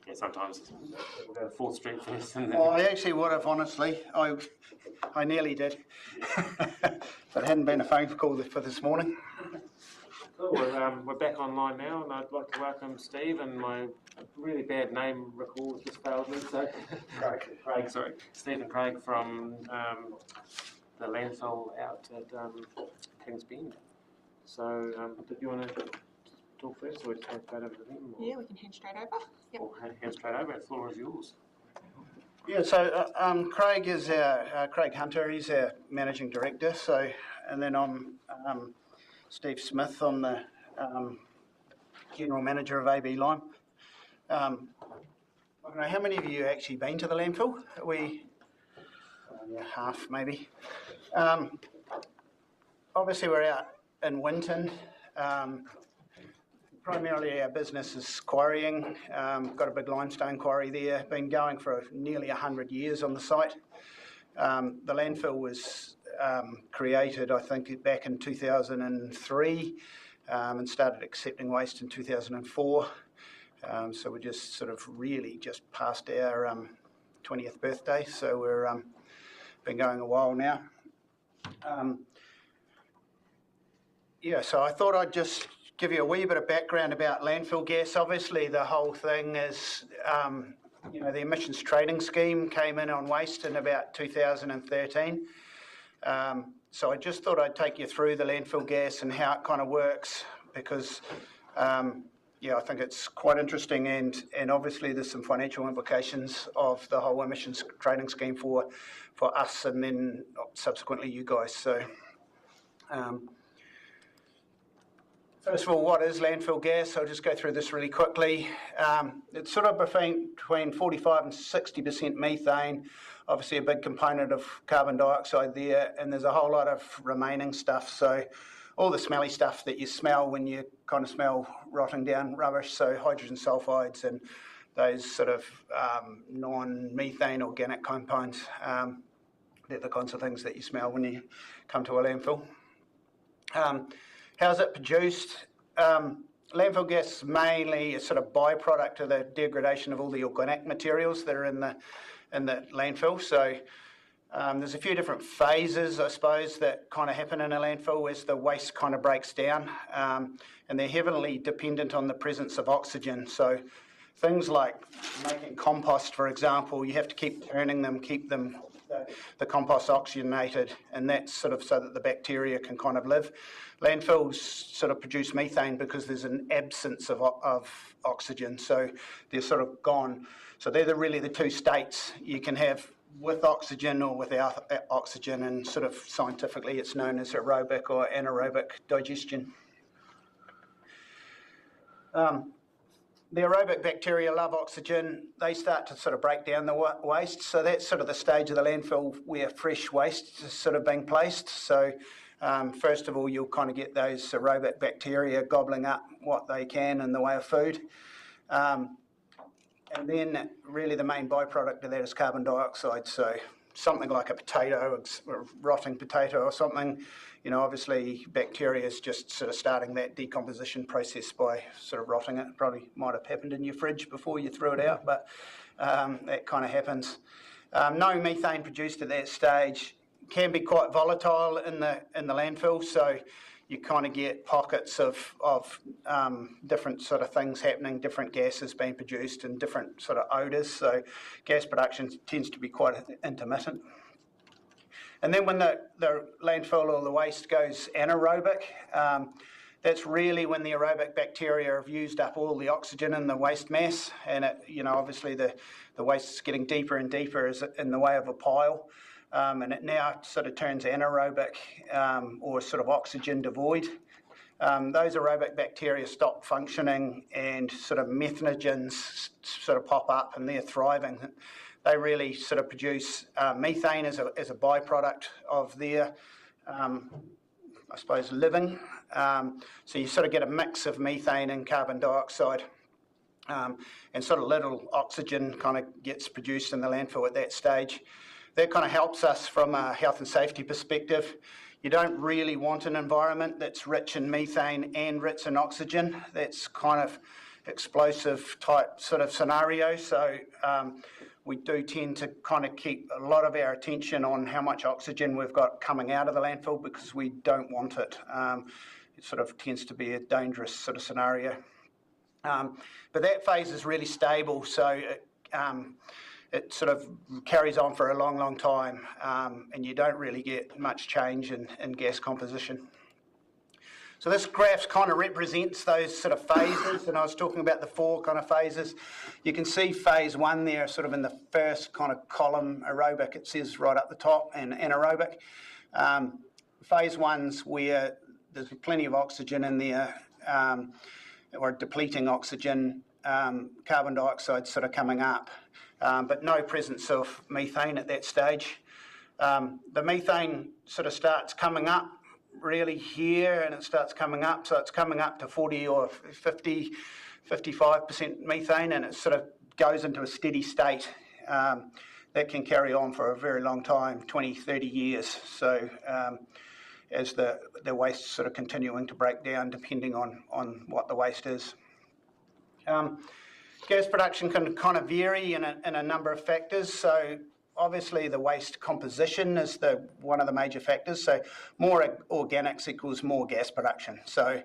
Yeah, sometimes we'll go to 4th Street first and then... Oh, I actually would have, honestly. I nearly did. But it hadn't been a phone call for this morning. Cool, we're back online now and I'd like to welcome Steve, and my really bad name recall just failed me, so... Craig, sorry. Steve and Craig from the landfill out at Kings Bend. So, did you want to talk first or just hand straight over to them? Or, Yeah, we can hand straight over. Yep. or hand straight over, the floor is yours. Yeah, so Craig is Craig Hunter. He's our managing director. So, and then I'm Steve Smith. I'm the general manager of AB Lime. I don't know how many of you actually been to the landfill. Half maybe. Obviously, we're out in Winton. Primarily our business is quarrying. Got a big limestone quarry there, been going for nearly 100 years on the site. The landfill was created, I think, back in 2003 and started accepting waste in 2004. So we're just sort of really just past our 20th birthday, so we're been going a while now. So I thought I'd just give you a wee bit of background about landfill gas. Obviously, the whole thing is, the emissions trading scheme came in on waste in about 2013. So I just thought I'd take you through the landfill gas and how it kind of works, because, I think it's quite interesting, and obviously there's some financial implications of the whole emissions trading scheme for us and then subsequently you guys. So. First of all, what is landfill gas? I'll just go through this really quickly. It's sort of between 45 and 60% methane, obviously a big component of carbon dioxide there, and there's a whole lot of remaining stuff. So all the smelly stuff that you smell when you kind of smell rotting down rubbish, so hydrogen sulfides and those sort of non-methane organic compounds, they're the kinds of things that you smell when you come to a landfill. How's it produced? Landfill gas is mainly a sort of byproduct of the degradation of all the organic materials that are in the landfill. So there's a few different phases, I suppose, that kind of happen in a landfill as the waste kind of breaks down, and they're heavily dependent on the presence of oxygen. So things like making compost, for example, you have to keep turning them, keep them the compost oxygenated, and that's sort of so that the bacteria can kind of live. Landfills sort of produce methane because there's an absence of oxygen, so they're sort of gone. So they're really the two states you can have, with oxygen or without oxygen, and sort of scientifically it's known as aerobic or anaerobic digestion. The aerobic bacteria love oxygen. They start to sort of break down the waste. So that's sort of the stage of the landfill where fresh waste is sort of being placed. So first of all, you'll kind of get those aerobic bacteria gobbling up what they can in the way of food. And then really the main byproduct of that is carbon dioxide. So something like a potato, a rotting potato or something, you know, obviously bacteria is just sort of starting that decomposition process by sort of rotting it. Probably might have happened in your fridge before you threw it out, but that kind of happens. No methane produced at that stage. Can be quite volatile in the landfill, so you kind of get pockets of different sort of things happening, different gases being produced and different sort of odours. So gas production tends to be quite intermittent. And then when the landfill or the waste goes anaerobic, that's really when the aerobic bacteria have used up all the oxygen in the waste mass, and it, you know, obviously the waste is getting deeper and deeper in the way of a pile. And it now sort of turns anaerobic or sort of oxygen devoid. Those aerobic bacteria stop functioning and sort of methanogens sort of pop up, and they're thriving. They really sort of produce methane as a byproduct of their, I suppose, living. So you sort of get a mix of methane and carbon dioxide. And sort of little oxygen kind of gets produced in the landfill at that stage. That kind of helps us from a health and safety perspective. You don't really want an environment that's rich in methane and rich in oxygen. That's kind of explosive type sort of scenario. So we do tend to kind of keep a lot of our attention on how much oxygen we've got coming out of the landfill, because we don't want it. It sort of tends to be a dangerous sort of scenario. But that phase is really stable, so it sort of carries on for a long, long time, and you don't really get much change in gas composition. So this graph kind of represents those sort of phases, and I was talking about the four kind of phases. You can see phase one there, sort of in the first kind of column, aerobic, it says right up the top, and anaerobic. Phase one's where there's plenty of oxygen in there, or depleting oxygen, carbon dioxide sort of coming up, but no presence of methane at that stage. The methane sort of starts coming up really here, and it starts coming up, so it's coming up to 40 or 50, 55% methane, and it sort of goes into a steady state. That can carry on for a very long time, 20, 30 years. So as the waste is sort of continuing to break down, depending on what the waste is. Gas production can kind of vary in a number of factors. So obviously the waste composition is one of the major factors. So more organics equals more gas production. So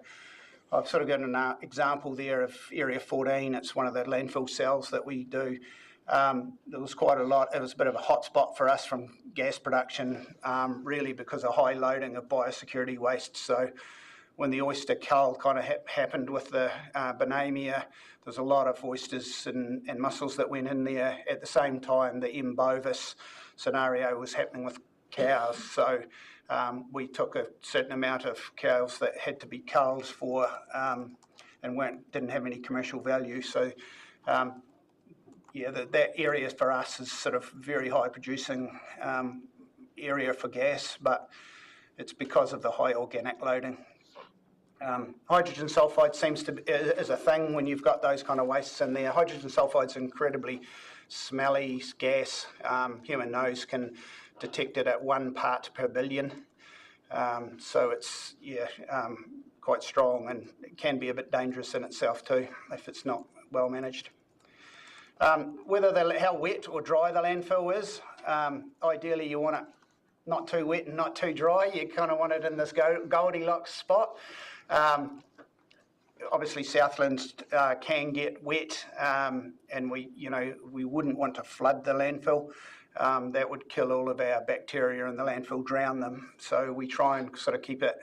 I've sort of got an example there of Area 14. It's one of the landfill cells that we do. There was quite a lot. It was a bit of a hotspot for us from gas production, really because of high loading of biosecurity waste. So when the oyster cull kind of happened with the Bonamia, there's a lot of oysters and mussels that went in there. At the same time, the M. bovis scenario was happening with cows. So we took a certain amount of cows that had to be culled for and didn't have any commercial value. So that area for us is sort of very high producing area for gas, but it's because of the high organic loading. Hydrogen sulphide is a thing when you've got those kind of wastes in there. Hydrogen sulphide's incredibly smelly gas. Human nose can detect it at 1 part per billion. So it's quite strong, and it can be a bit dangerous in itself too if it's not well managed. How wet or dry the landfill is, ideally you want it not too wet and not too dry. You kind of want it in this Goldilocks spot. obviously Southlands can get wet, and we wouldn't want to flood the landfill. That would kill all of our bacteria in the landfill, drown them. So we try and sort of keep it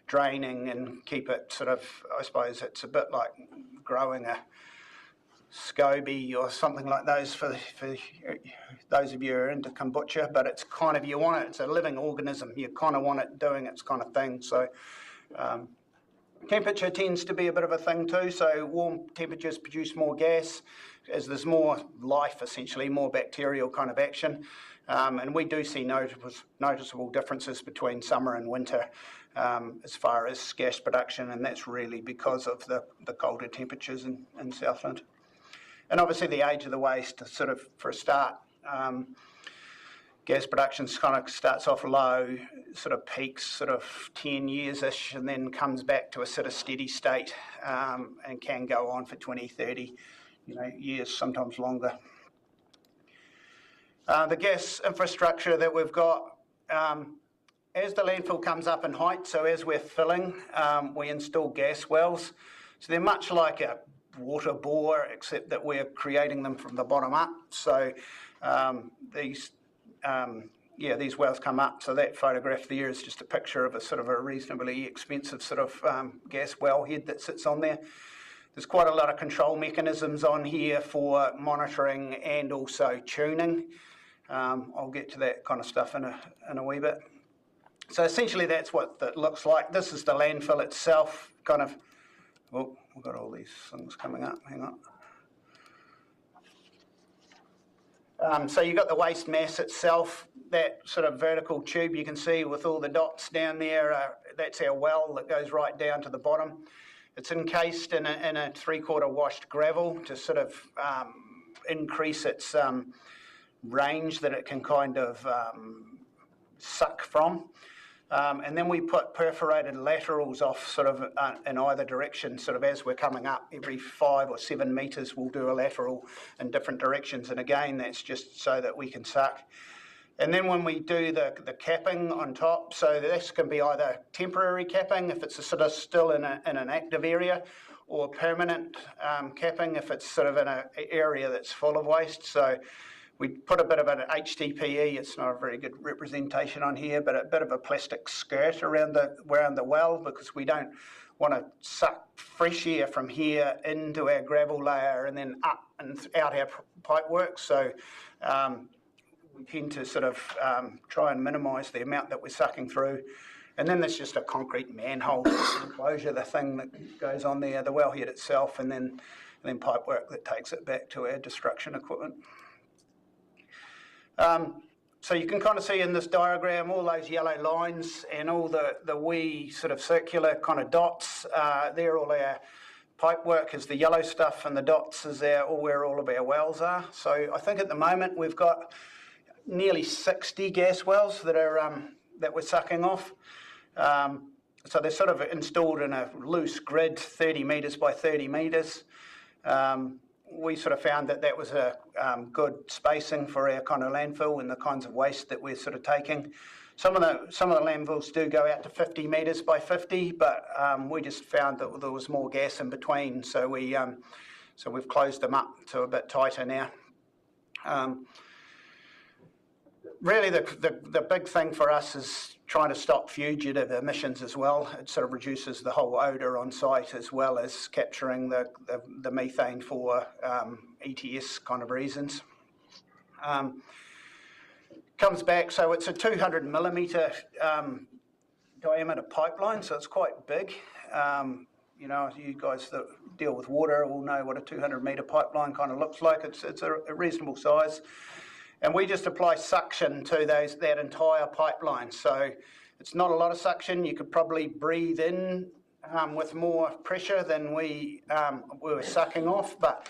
draining and keep it sort of, I suppose it's a bit like growing a SCOBY or something like those for those of you who are into kombucha, but it's kind of, you want it, it's a living organism, you kind of want it doing its kind of thing. So temperature tends to be a bit of a thing too, so warm temperatures produce more gas, as there's more life essentially, more bacterial kind of action, and we do see noticeable differences between summer and winter as far as gas production, and that's really because of the colder temperatures in Southland. And obviously the age of the waste, sort of for a start, gas production kind of starts off low, sort of peaks sort of 10 years-ish, and then comes back to a sort of steady state, and can go on for 20, 30 years, sometimes longer. The gas infrastructure that we've got, as the landfill comes up in height, so as we're filling, we install gas wells. So they're much like a water bore, except that we're creating them from the bottom up. So these wells come up. So that photograph there is just a picture of a sort of a reasonably expensive sort of gas well head that sits on there. There's quite a lot of control mechanisms on here for monitoring and also tuning. I'll get to that kind of stuff in a wee bit. So essentially that's what that looks like. This is the landfill itself, kind of. Oh, we've got all these things coming up, hang on. So you've got the waste mass itself, that sort of vertical tube you can see with all the dots down there, that's our well that goes right down to the bottom. It's encased in a 3/4 washed gravel to sort of increase its range that it can kind of suck from. And then we put perforated laterals off sort of in either direction, sort of as we're coming up. Every 5 or 7 metres we'll do a lateral in different directions. And again, that's just so that we can suck. And then when we do the capping on top, so this can be either temporary capping if it's sort of still in an active area, or permanent capping if it's sort of in an area that's full of waste. So we put a bit of an HDPE, it's not a very good representation on here, but a bit of a plastic skirt around the well, because we don't want to suck fresh air from here into our gravel layer and then up and out our pipework. So we tend to sort of try and minimise the amount that we're sucking through. And then there's just a concrete manhole enclosure, the thing that goes on there, the wellhead itself, and then pipework that takes it back to our destruction equipment. So you can kind of see in this diagram all those yellow lines and all the wee sort of circular kind of dots. They're all our pipework is the yellow stuff, and the dots is where all of our wells are. So I think at the moment we've got nearly 60 gas wells that we're sucking off. So they're sort of installed in a loose grid, 30 metres by 30 metres. We sort of found that was a good spacing for our kind of landfill and the kinds of waste that we're sort of taking. Some of the landfills do go out to 50 metres by 50, but we just found that there was more gas in between, so we've closed them up to a bit tighter now. Really, the big thing for us is trying to stop fugitive emissions as well. It sort of reduces the whole odour on site, as well as capturing the methane for ETS kind of reasons. Comes back, so it's a 200 millimetre diameter pipeline, so it's quite big. You guys that deal with water will know what a 200 metre pipeline kind of looks like. It's a reasonable size. And we just apply suction to that entire pipeline. So it's not a lot of suction. You could probably breathe in with more pressure than we were sucking off. But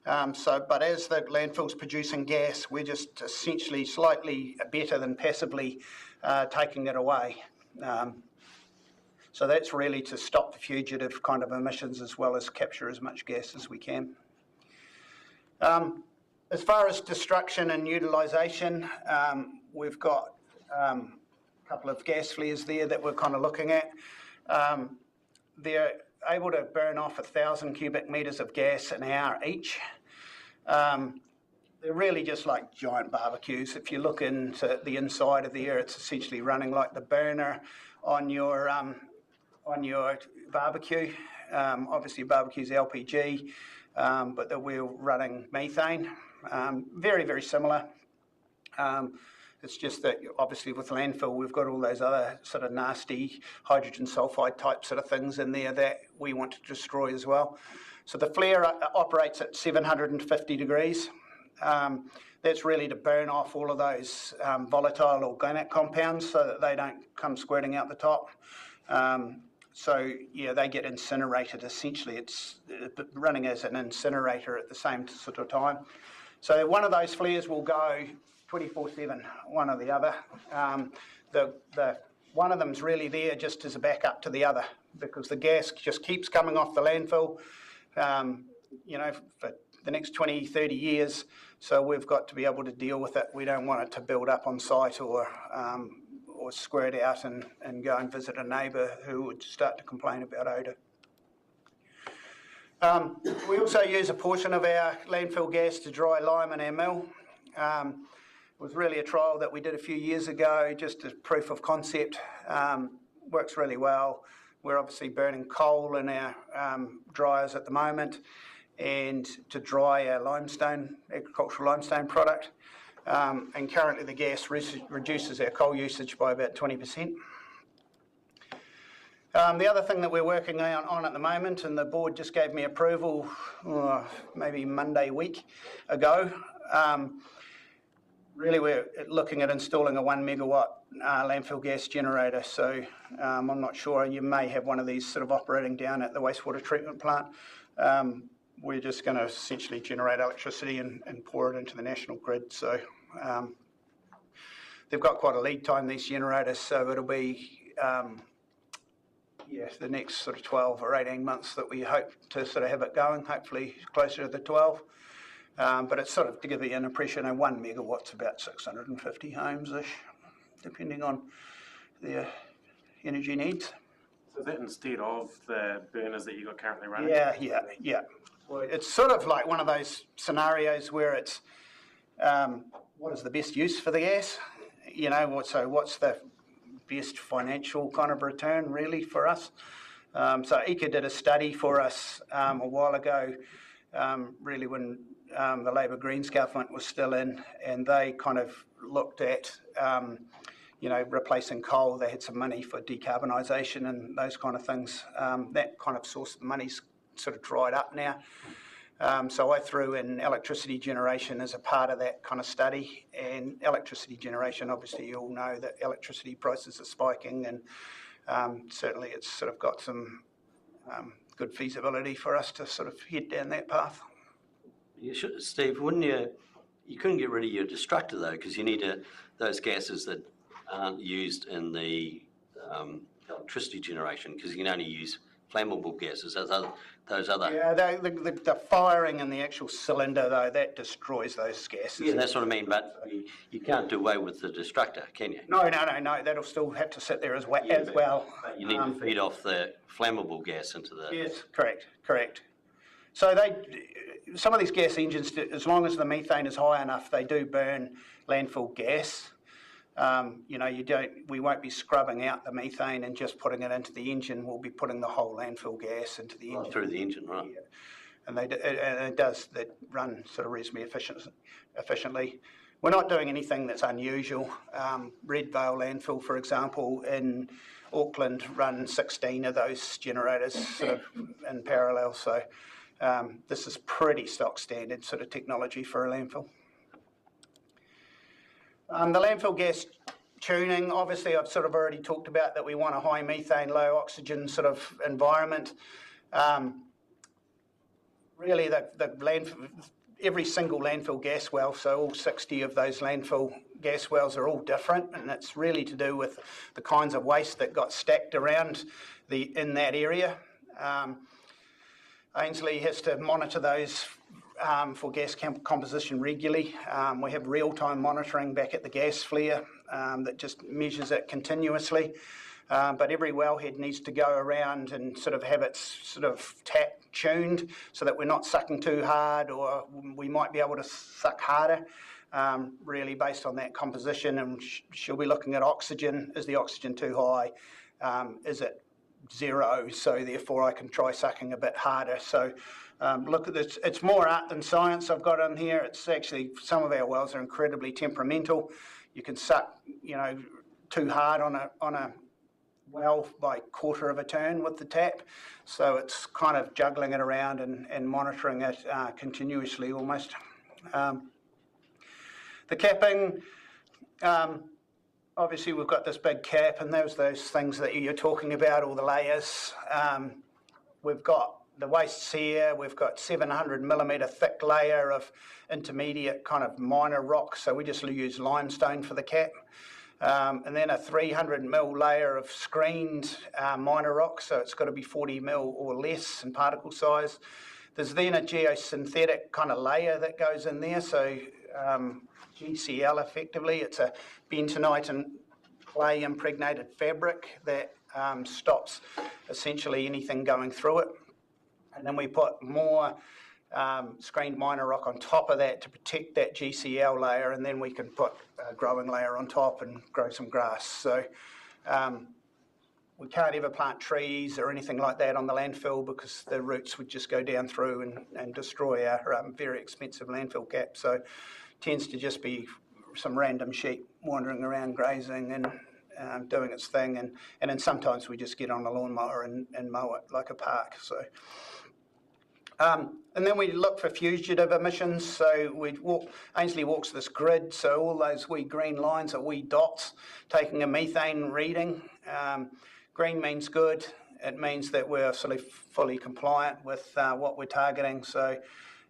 as the landfill's producing gas, we're just essentially slightly better than passively taking it away. So that's really to stop the fugitive kind of emissions, as well as capture as much gas as we can. As far as destruction and utilisation, we've got a couple of gas flares there that we're kind of looking at. able to burn off 1,000 cubic metres of gas an hour each. They're really just like giant barbecues. If you look into the inside of the air, it's essentially running like the burner on your barbecue. Obviously, barbecue's LPG, but we're running methane. Very, very similar. It's just that obviously with landfill, we've got all those other sort of nasty hydrogen sulfide type sort of things in there that we want to destroy as well. So the flare operates at 750 degrees. That's really to burn off all of those volatile organic compounds so that they don't come squirting out the top. So yeah, they get incinerated essentially. It's running as an incinerator at the same sort of time. So one of those flares will go 24/7, one or the other. One of them's really there just as a backup to the other because the gas just keeps coming off the landfill, for the next 20, 30 years. So we've got to be able to deal with it. We don't want it to build up on site or squirt out and go and visit a neighbour who would start to complain about odour. We also use a portion of our landfill gas to dry lime in our mill. It was really a trial that we did a few years ago, just as proof of concept. Works really well. We're obviously burning coal in our dryers at the moment, and to dry our limestone, agricultural limestone product. And currently the gas reduces our coal usage by about 20%. The other thing that we're working on at the moment, and the board just gave me approval maybe Monday week ago, really we're looking at installing a 1 megawatt landfill gas generator. So I'm not sure, you may have one of these sort of operating down at the wastewater treatment plant. We're just going to essentially generate electricity and pour it into the national grid. So they've got quite a lead time, these generators, so it'll be the next sort of 12 or 18 months that we hope to sort of have it going, hopefully closer to the 12. But it's sort of, to give you an impression, 1 megawatt's about 650 homes-ish, depending on their energy needs. So is that instead of the burners that you've got currently running? Yeah. Well, it's sort of like one of those scenarios where it's what is the best use for the gas? So what's the best financial kind of return really for us? So ECA did a study for us a while ago, really when the Labor Greens government was still in, and they kind of looked at replacing coal. They had some money for decarbonisation and those kind of things. That kind of source of money's sort of dried up now. So I threw in electricity generation as a part of that kind of study. And electricity generation, obviously you all know that electricity prices are spiking, and certainly it's sort of got some good feasibility for us to sort of head down that path. You should, Steve, wouldn't you couldn't get rid of your destructor though, because you need those gases that aren't used in the electricity generation, because you can only use flammable gases, those other... Yeah, the firing in the actual cylinder, though, that destroys those gases. Yeah, that's what I mean, but you can't do away with the destructor, can you? No, that'll still have to sit there as well. But you need to feed off the flammable gas into the... Yes, correct. So some of these gas engines, as long as the methane is high enough, they do burn landfill gas. We won't be scrubbing out the methane and just putting it into the engine. We'll be putting the whole landfill gas into the engine. Through the engine, right. Yeah. And it does run sort of reasonably efficiently. We're not doing anything that's unusual. Red Vale landfill, for example, in Auckland run 16 of those generators sort of in parallel. So this is pretty stock standard sort of technology for a landfill. The landfill gas tuning, obviously I've sort of already talked about that we want a high methane, low oxygen sort of environment. Really every single landfill gas well, so all 60 of those landfill gas wells are all different, and it's really to do with the kinds of waste that got stacked around in that area. Ainslie has to monitor those for gas composition regularly. We have real-time monitoring back at the gas flare that just measures it continuously. but every wellhead needs to go around and sort of have its sort of tap tuned so that we're not sucking too hard, or we might be able to suck harder, really based on that composition. And she'll be looking at oxygen. Is the oxygen too high? Is it zero? So therefore I can try sucking a bit harder. So look at this, it's more art than science I've got in here. It's actually, some of our wells are incredibly temperamental. You can suck, too hard on a well by quarter of a turn with the tap. So it's kind of juggling it around and monitoring it continuously almost. The capping, obviously we've got this big cap, and there's those things that you're talking about, all the layers. We've got the wastes here, we've got 700 millimetre thick layer of intermediate kind of minor rock, so we just use limestone for the cap. And then a 300 mil layer of screened minor rock, so it's got to be 40 mil or less in particle size. There's then a geosynthetic kind of layer that goes in there, so GCL effectively, it's a bentonite and clay impregnated fabric that stops essentially anything going through it. And then we put more screened minor rock on top of that to protect that GCL layer, and then we can put a growing layer on top and grow some grass. So we can't ever plant trees or anything like that on the landfill because the roots would just go down through and destroy our very expensive landfill cap. So it tends to just be some random sheep wandering around grazing and doing its thing, and then sometimes we just get on a lawnmower and mow it like a park. So. And then we look for fugitive emissions. So Ainsley walks this grid, so all those wee green lines are wee dots taking a methane reading. Green means good. It means that we're sort of fully compliant with what we're targeting. So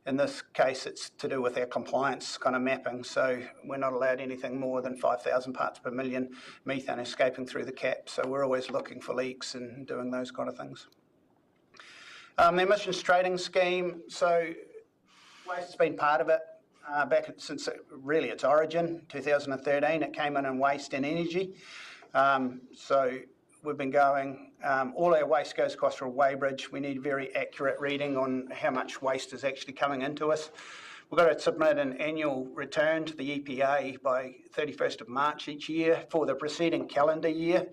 in this case, it's to do with our compliance kind of mapping. So we're not allowed anything more than 5,000 parts per million methane escaping through the cap. So we're always looking for leaks and doing those kind of things. The emissions trading scheme, so Waste has been part of it since really its origin, 2013. It came in Waste and Energy. So we've been going, all our waste goes across through a weighbridge. We need very accurate reading on how much waste is actually coming into us. We've got to submit an annual return to the EPA by 31st of March each year for the preceding calendar year.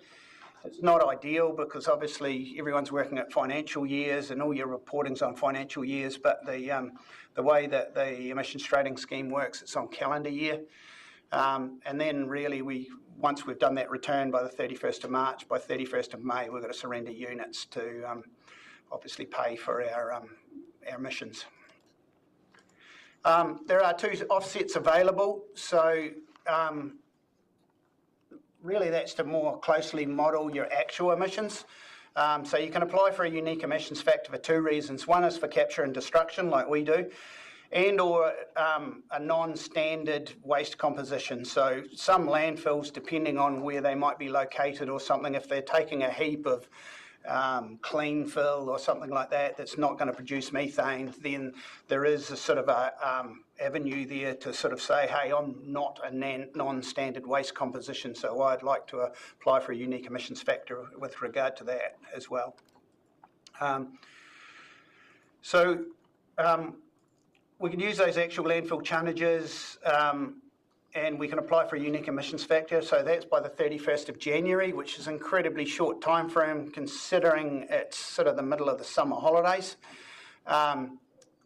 It's not ideal because obviously everyone's working at financial years and all your reporting's on financial years, but the way that the emissions trading scheme works, it's on calendar year. And then really once we've done that return by the 31st of March, by 31st of May, we've got to surrender units to obviously pay for our emissions. There are 2 offsets available, so really that's to more closely model your actual emissions. So you can apply for a unique emissions factor for 2 reasons. One is for capture and destruction, like we do, and or a non-standard waste composition. So some landfills, depending on where they might be located or something, if they're taking a heap of clean fill or something like that that's not going to produce methane, then there is a sort of a avenue there to sort of say, hey, I'm not a non-standard waste composition, so I'd like to apply for a unique emissions factor with regard to that as well. We can use those actual landfill tonnages and we can apply for a unique emissions factor. So that's by the 31st of January, which is an incredibly short time frame considering it's sort of the middle of the summer holidays.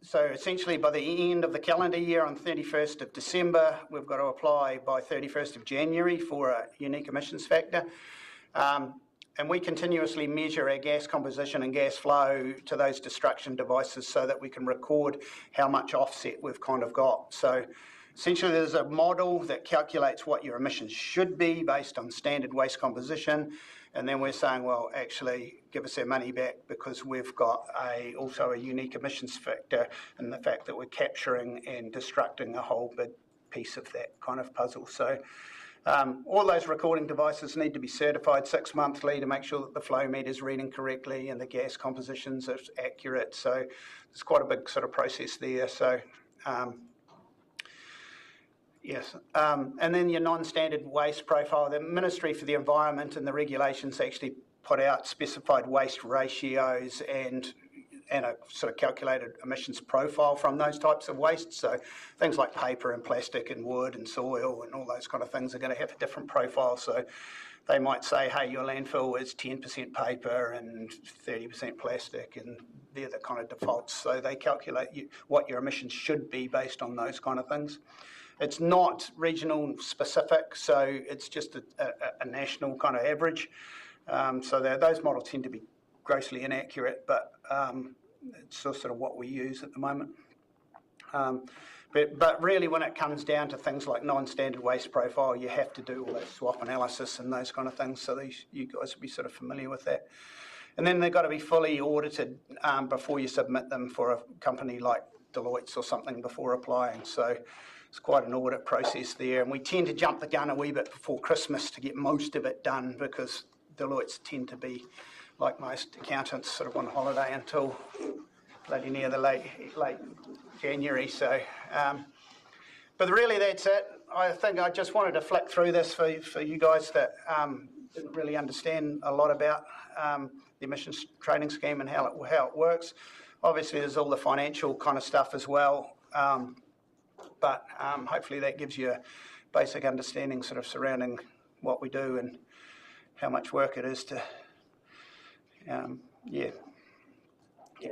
So essentially by the end of the calendar year on 31st of December, we've got to apply by 31st of January for a unique emissions factor. And we continuously measure our gas composition and gas flow to those destruction devices so that we can record how much offset we've kind of got. So essentially there's a model that calculates what your emissions should be based on standard waste composition. And then we're saying, well, actually give us our money back because we've got also a unique emissions factor in the fact that we're capturing and destructing a whole big piece of that kind of puzzle. So all those recording devices need to be certified 6 monthly to make sure that the flow meter is reading correctly and the gas compositions are accurate. So there's quite a big sort of process there. So Yes, and then your non-standard waste profile, the Ministry for the Environment and the regulations actually put out specified waste ratios and a sort of calculated emissions profile from those types of waste. So things like paper and plastic and wood and soil and all those kind of things are going to have a different profile. So they might say, hey, your landfill is 10% paper and 30% plastic, and they're the kind of defaults. So they calculate what your emissions should be based on those kind of things. It's not regional specific, so it's just a national kind of average. So those models tend to be grossly inaccurate, but it's sort of what we use at the moment. But really, when it comes down to things like non-standard waste profile, you have to do all that swap analysis and those kind of things. So you guys will be sort of familiar with that. And then they've got to be fully audited before you submit them for a company like Deloitte's or something before applying. So it's quite an audit process there. And we tend to jump the gun a wee bit before Christmas to get most of it done, because Deloitte's tend to be, like most accountants, sort of on holiday until bloody near the late January. So, but really that's it. I think I just wanted to flick through this for you guys that didn't really understand a lot about the emissions trading scheme and how it works. Obviously, there's all the financial kind of stuff as well, but hopefully that gives you a basic understanding sort of surrounding what we do and how much work it is to, Yeah,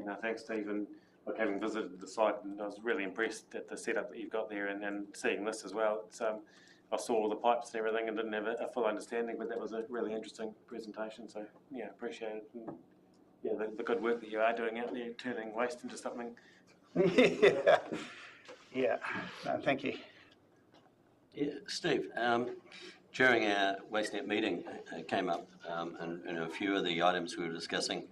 no, thanks, Steve. And look, having visited the site, and I was really impressed at the setup that you've got there, and seeing this as well. It's, I saw all the pipes and everything and didn't have a full understanding, but that was a really interesting presentation. So yeah, appreciate it. And, yeah, the good work that you are doing out there, turning waste into something. Yeah. No, thank you. Yeah, Steve, during our WasteNet meeting, it came up, and a few of the items we were discussing,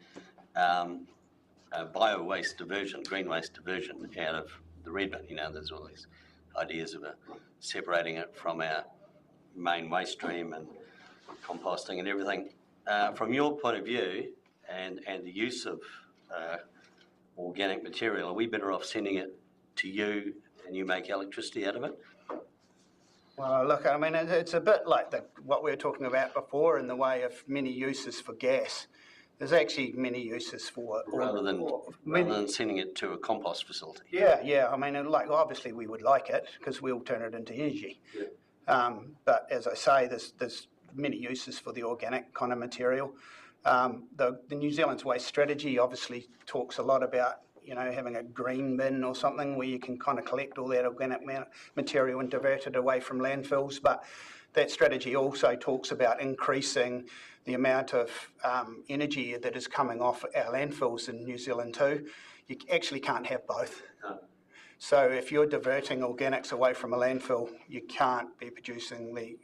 bio-waste diversion, green waste diversion out of the red bin. You know, there's all these ideas of separating it from our main waste stream and composting and everything. From your point of view and the use of organic material, are we better off sending it to you and you make electricity out of it? Well, look, I mean, it's a bit like what we were talking about before in the way of many uses for gas. There's actually many uses for it. Rather than sending it to a compost facility. Yeah. I mean, like, obviously we would like it because we'll turn it into energy. Yeah. But as I say, there's many uses for the organic kind of material. The New Zealand's waste strategy obviously talks a lot about, you know, having a green bin or something where you can kind of collect all that organic material and divert it away from landfills. But that strategy also talks about increasing the amount of energy that is coming off our landfills in New Zealand too. You actually can't have both. No. So if you're diverting organics away from a landfill, you can't be producing the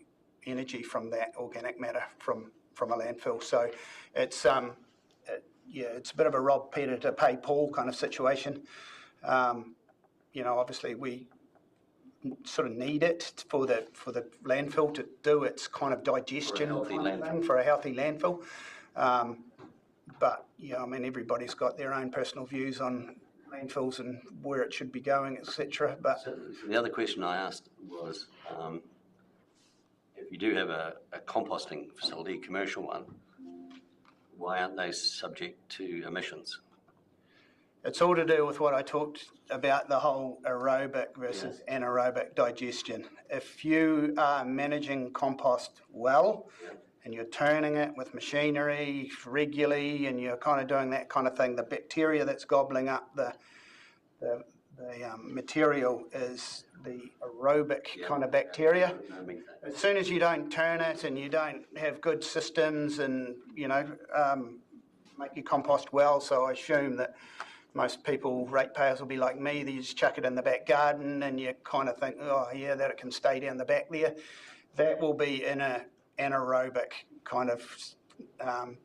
energy from that organic matter from a landfill. So it's it's a bit of a rob Peter to pay Paul kind of situation. You know, obviously we sort of need it for the landfill to do its kind of digestion for a healthy landfill. But yeah, I mean, everybody's got their own personal views on landfills and where it should be going, etc. But so the other question I asked was, if you do have a composting facility, a commercial one, why aren't they subject to emissions? It's all to do with what I talked about, the whole aerobic versus anaerobic digestion. If you are managing compost well, and you're turning it with machinery regularly, and you're kind of doing that kind of thing, the bacteria that's gobbling up the material is the aerobic kind of bacteria. As soon as you don't turn it and you don't have good systems and, you know, make your compost well, so I assume that most people, ratepayers, will be like me. They just chuck it in the back garden and you kind of think, oh yeah, that it can stay down the back there. That will be in an anaerobic kind of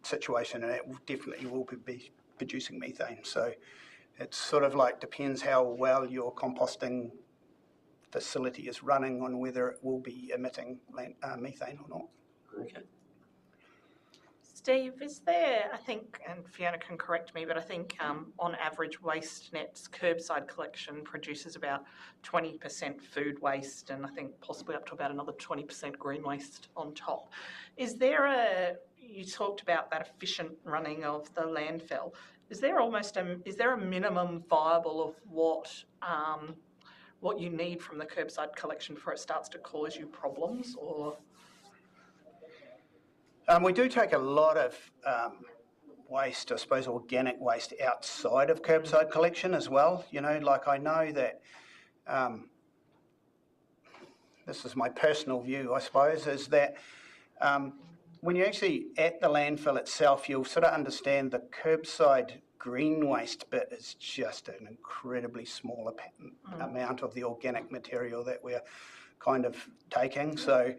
situation, and it definitely will be producing methane. So it's sort of like depends how well your composting facility is running on whether it will be emitting methane or not. Okay. Steve, is there, I think, and Fiona can correct me, but I think on average WasteNet's curbside collection produces about 20% food waste and I think possibly up to about another 20% green waste on top. Is there you talked about that efficient running of the landfill, is there a minimum viable of what you need from the curbside collection before it starts to cause you problems, or? We do take a lot of waste, I suppose organic waste, outside of curbside collection as well. You know, like I know that, this is my personal view, I suppose, is that when you're actually at the landfill itself, you'll sort of understand the curbside green waste bit is just an incredibly small amount of the organic material that we're kind of taking. So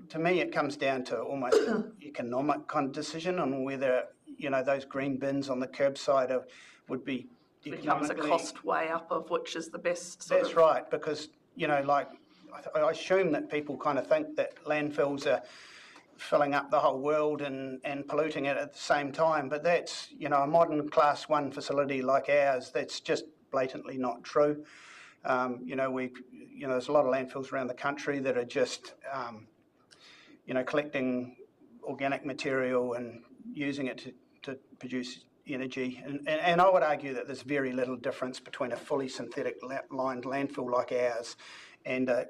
to me, it comes down to almost an economic kind of decision on whether, you know, those green bins on the curbside would be becomes a cost way up of which is the best. That's right, because, you know, like I assume that people kind of think that landfills are filling up the whole world and polluting it at the same time, but that's, you know, a modern class 1 facility like ours, that's just blatantly not true. You know, there's a lot of landfills around the country that are just, you know, collecting organic material and using it to produce energy. And I would argue that there's very little difference between a fully synthetic lined landfill like ours and a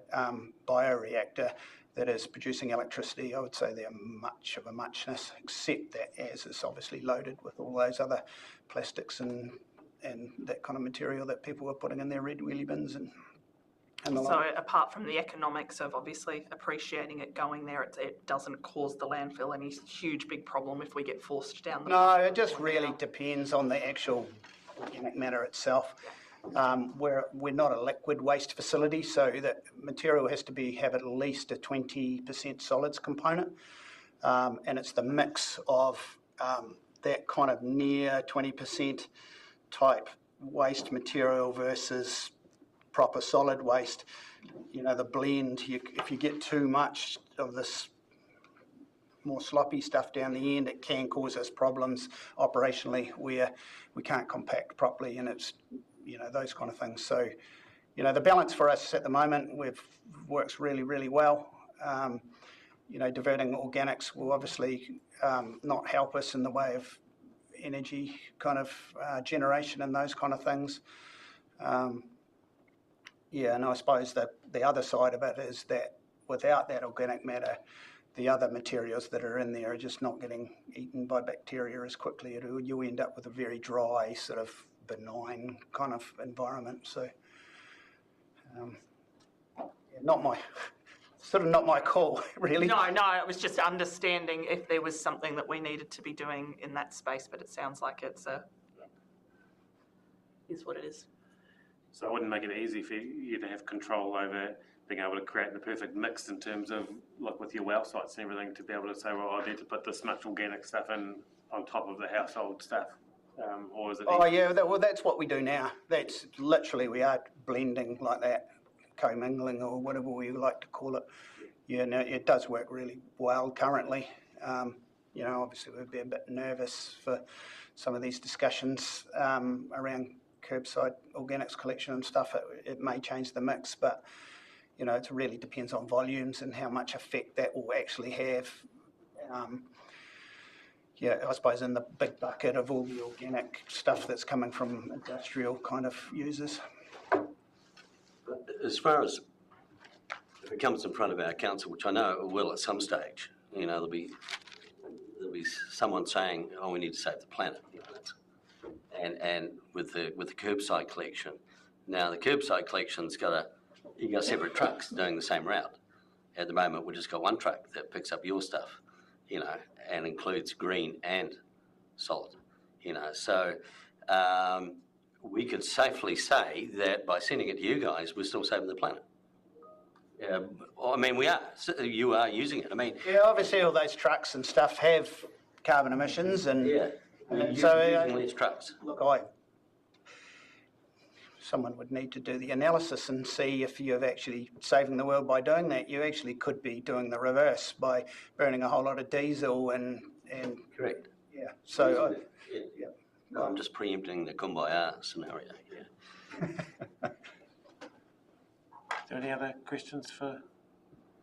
bioreactor that is producing electricity. I would say they're much of a muchness, except that ours is obviously loaded with all those other plastics and that kind of material that people are putting in their red wheelie bins and the so like. Apart from the economics of obviously appreciating it going there, it doesn't cause the landfill any huge big problem if we get forced down the... No, it just really depends on the actual organic matter itself. We're not a liquid waste facility, so that material has to have at least a 20% solids component, and it's the mix of that kind of near 20% type waste material versus proper solid waste. You know, the blend, if you get too much of this more sloppy stuff down the end, it can cause us problems operationally where we can't compact properly, and it's, you know, those kind of things. So, you know, the balance for us at the moment works really, really well. You know, diverting organics will obviously not help us in the way of energy kind of generation and those kind of things. Yeah, and I suppose that the other side of it is that without that organic matter, the other materials that are in there are just not getting eaten by bacteria as quickly. You end up with a very dry, sort of benign kind of environment. So, not my call, really. No, it was just understanding if there was something that we needed to be doing in that space, but it sounds like is what it is. So it wouldn't make it easy for you to have control over being able to create the perfect mix in terms of, like with your well sites and everything, to be able to say, well, I need to put this much organic stuff in on top of the household stuff, or is it? Oh yeah, well that's what we do now. That's literally, we are blending like that, commingling or whatever we like to call it. Yeah, no, it does work really well currently. You know, obviously we'd be a bit nervous for some of these discussions around curbside organics collection and stuff. It may change the mix, but you know, it really depends on volumes and how much effect that will actually have. Yeah, I suppose in the big bucket of all the organic stuff that's coming from industrial kind of users. As far as if it comes in front of our council, which I know it will at some stage, you know, there'll be someone saying, "Oh, we need to save the planet," you know, and with the curbside collection. Now the curbside collection's you got separate trucks doing the same route. At the moment, we've just got one truck that picks up your stuff, you know, and includes green and solid, you know. So we could safely say that by sending it to you guys, we're still saving the planet. I mean, we are. You are using it. I mean, yeah, obviously all those trucks and stuff have carbon emissions, and yeah, so using these trucks. Look, someone would need to do the analysis and see if you're actually saving the world by doing that. You actually could be doing the reverse by burning a whole lot of diesel and and, Correct. yeah, so, No, I'm just preempting the kumbaya scenario, yeah. Are there any other questions for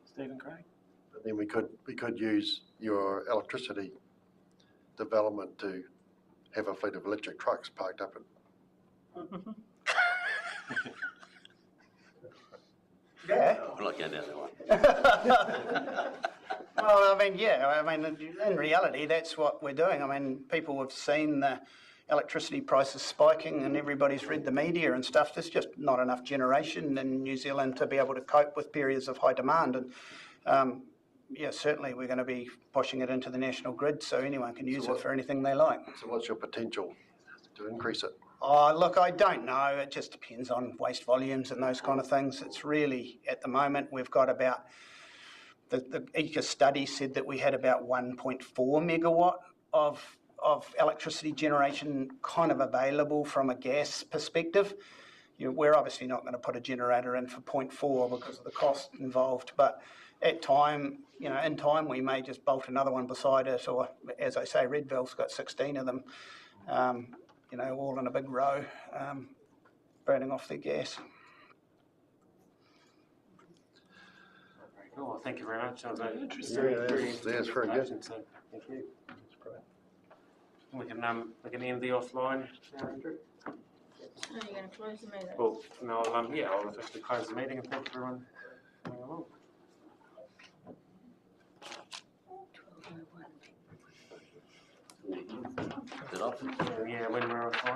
Stephen Craig? But then we could use your electricity development to have a fleet of electric trucks parked up at yeah. We'll not go down that one. Well, I mean, yeah, I mean, in reality, that's what we're doing. I mean, people have seen the electricity prices spiking and everybody's read the media and stuff. There's just not enough generation in New Zealand to be able to cope with periods of high demand. And yeah, certainly we're going to be pushing it into the national grid so anyone can use it for anything they like. So what's your potential to increase it? Oh, look, I don't know. It just depends on waste volumes and those kind of things. It's really, at the moment, we've got about, the ECA study said that we had about 1.4 megawatt of electricity generation kind of available from a gas perspective. You know, we're obviously not going to put a generator in for 0.4 because of the cost involved, but in time, we may just bolt another one beside it, or as I say, Redville's got 16 of them, all in a big row, burning off their gas. Cool, well, thank you very much. That was a Interesting. very Yeah, interesting that's very good. presentation, so thank you. We can end the offline. Drew. So you're going to close the meeting? Well, no, I'll officially close the meeting and thank everyone for coming along. Is it off? So, yeah, when we're offline.